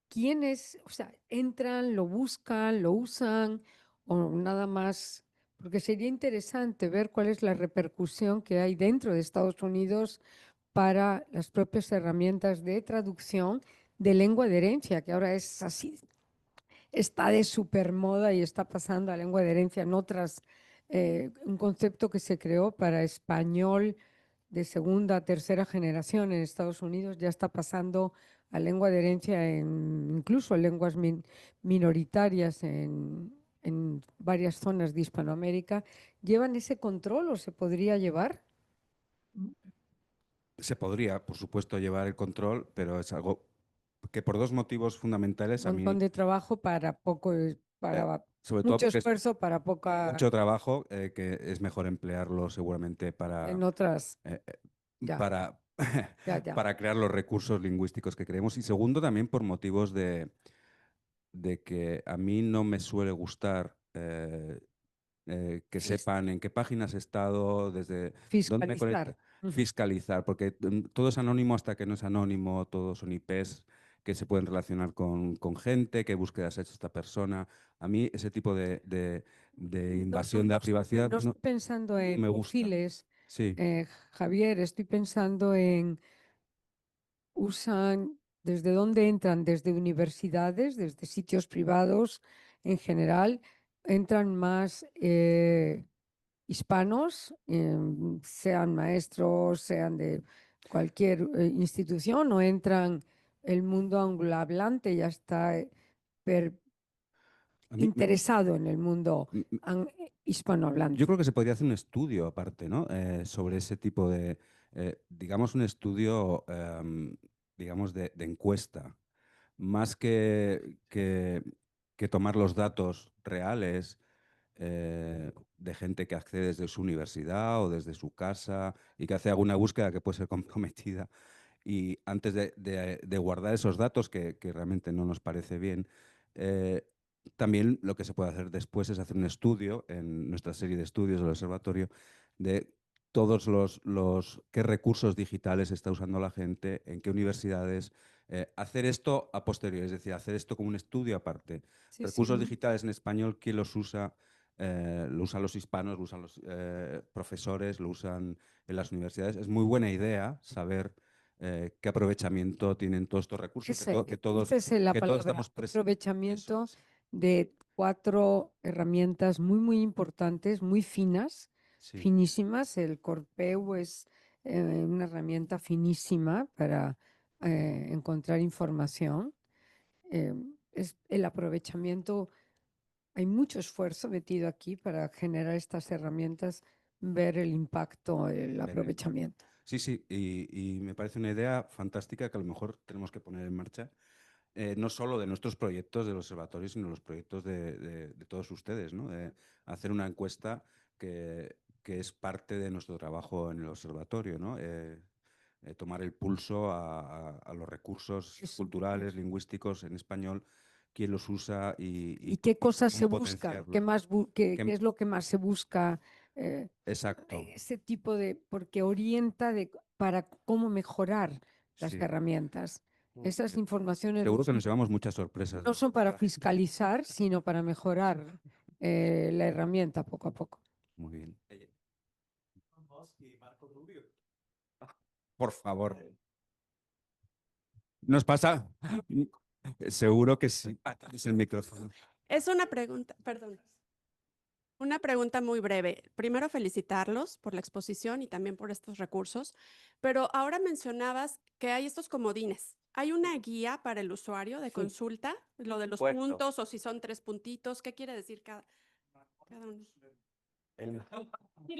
quiénes, o sea, entran, lo buscan, lo usan o nada más? Porque sería interesante ver cuál es la repercusión que hay dentro de Estados Unidos para las propias herramientas de traducción de lengua de herencia, que ahora es así, está de supermoda y está pasando a lengua de herencia en otras, un concepto que se creó para español de segunda, tercera generación en Estados Unidos, ya está pasando a lengua de herencia incluso en lenguas minoritarias en varias zonas de Hispanoamérica. ¿Llevan ese control o se podría llevar? Se podría, por supuesto, llevar el control, pero es algo que por dos motivos fundamentales a Un mí... montón de trabajo para poco, para sobre todo mucho porque es esfuerzo para poca... mucho trabajo que es mejor emplearlo seguramente En otras, ya, para, ya. para crear los recursos lingüísticos que queremos. Y segundo, también por motivos de que a mí no me suele gustar que sepan en qué páginas he estado, desde dónde me conecta. Fiscalizar. Fiscalizar, porque todo es anónimo hasta que no es anónimo, todos son IPs que se pueden relacionar con gente, qué búsquedas ha hecho esta persona. A mí ese tipo de invasión de la privacidad No estoy pensando no en me gusta. perfiles, Sí. Javier, estoy pensando en, usan, ¿desde dónde entran? ¿Desde universidades, desde sitios privados, en general entran más hispanos, sean maestros, sean de cualquier institución, o entran el mundo anglohablante, ya está A mí me- interesado en el mundo m- m- hispanohablante. Yo creo que se podría hacer un estudio aparte, ¿no? Sobre ese tipo de, digamos, un estudio, digamos, de encuesta, más que tomar los datos reales de gente que accede desde su universidad o desde su casa y que hace alguna búsqueda que puede ser comprometida. Y antes de guardar esos datos, que realmente no nos parece bien, eh, también lo que se puede hacer después es hacer un estudio en nuestra serie de estudios del observatorio de todos qué recursos digitales está usando la gente, en qué universidades. Hacer esto a posteriori, es decir, hacer esto como un estudio aparte. Sí, Recursos sí. digitales en español, ¿quién los usa? Lo usan los hispanos, lo usan los profesores, lo usan en las universidades. Es muy buena idea saber qué aprovechamiento tienen todos estos recursos, Esa es la que todos palabra, estamos aprovechamiento de 4 herramientas muy, muy importantes, muy finas, Sí. finísimas. El Corpeu es una herramienta finísima para encontrar información. Es el aprovechamiento, hay mucho esfuerzo metido aquí para generar estas herramientas, ver el impacto, el Ver el aprovechamiento. Sí, sí, y me parece una idea fantástica que a lo mejor tenemos que poner en marcha, no solo de nuestros proyectos del observatorio, sino los proyectos de todos ustedes, ¿no? Hacer una encuesta que es parte de nuestro trabajo en el observatorio, ¿no? Tomar el pulso a los recursos culturales, lingüísticos en español, quién los usa ¿Y qué cosas se cómo buscan? ¿Qué potenciarlos. más qué ¿Qué- es lo que más se busca? Exacto. Ese tipo porque orienta para cómo mejorar las Sí. herramientas. Esas informaciones Seguro que nos llevamos muchas sorpresas. no son para fiscalizar, sino para mejorar la herramienta poco a poco. Muy bien. Por favor. ¿Nos pasa? Seguro que sí. Tienes el micrófono. Es una pregunta, perdón. Una pregunta muy breve. Primero, felicitarlos por la exposición y también por estos recursos, pero ahora mencionabas que hay estos comodines. ¿Hay una guía para el usuario de consulta? Lo de los Supuesto. puntos o si son 3 puntitos, ¿qué quiere decir cada uno? ¿Sí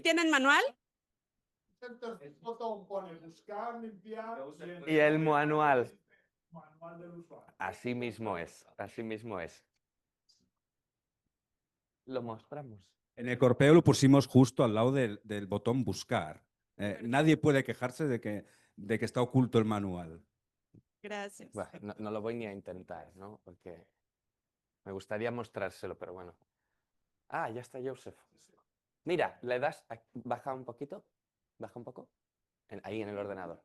¿Tienen manual? Y el manual. Así mismo es, así mismo es. Lo mostramos. En el Corpeo lo pusimos justo al lado del botón buscar. Nadie puede quejarse de que está oculto el manual. Gracias. Bueno, no lo voy ni a intentar, ¿no? Porque me gustaría mostrárselo, pero bueno. Ah, ya está Joseph. Mira, le das, baja un poquito, baja un poco, ahí en el ordenador.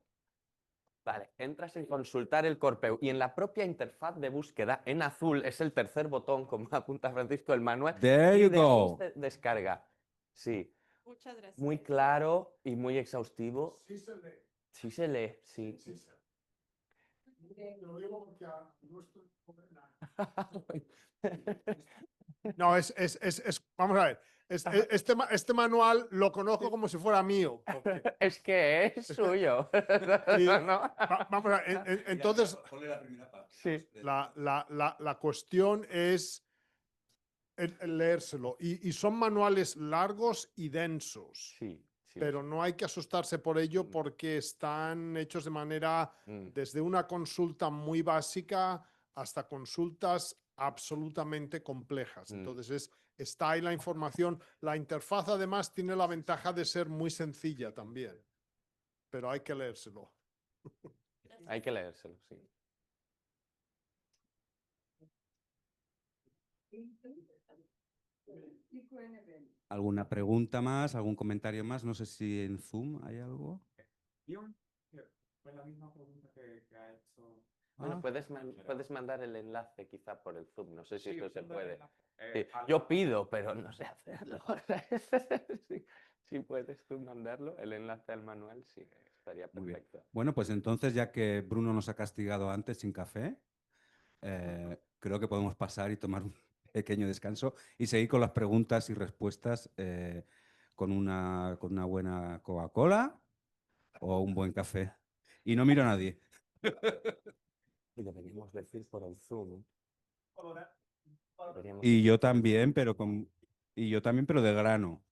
Vale, entras en consultar el Corpeu y en la propia interfaz de búsqueda, en azul, es el tercer botón, como apunta Francisco, el manual. There y you de ahí go. se descarga. Sí. Muchas gracias. Muy claro y muy exhaustivo. Sí se lee. Sí se lee, sí. Sí se lee. Lo digo porque no estoy No, vamos a ver, este manual lo conozco como si fuera mío. Es que es suyo. Sí, ¿No? vamos a ver, entonces, Sí. la cuestión es el leérselo. Y son manuales largos y densos. Sí, sí. Pero no hay que asustarse por ello porque están hechos de manera, desde una consulta muy básica hasta consultas absolutamente complejas. Entonces está ahí la información. La interfaz además tiene la ventaja de ser muy sencilla también, pero hay que leérselo. Hay que leérselo, sí. ¿Alguna pregunta más? ¿Algún comentario más? No sé si en Zoom hay algo. Fue la misma pregunta que ha hecho. Bueno, puedes mandar el enlace quizá por el Zoom, no sé si eso se puede. Sí, al- yo pido, pero no sé hacerlo. Si puedes tú mandarlo, el enlace al manual, sí, estaría Muy bien. perfecto. Bueno, pues entonces, ya que Bruno nos ha castigado antes sin café, creo que podemos pasar y tomar pequeño descanso y seguir con las preguntas y respuestas con una buena Coca-Cola o un buen café. Y no miro a nadie. Y deberíamos decir por el Zoom. Y yo también, pero de grano.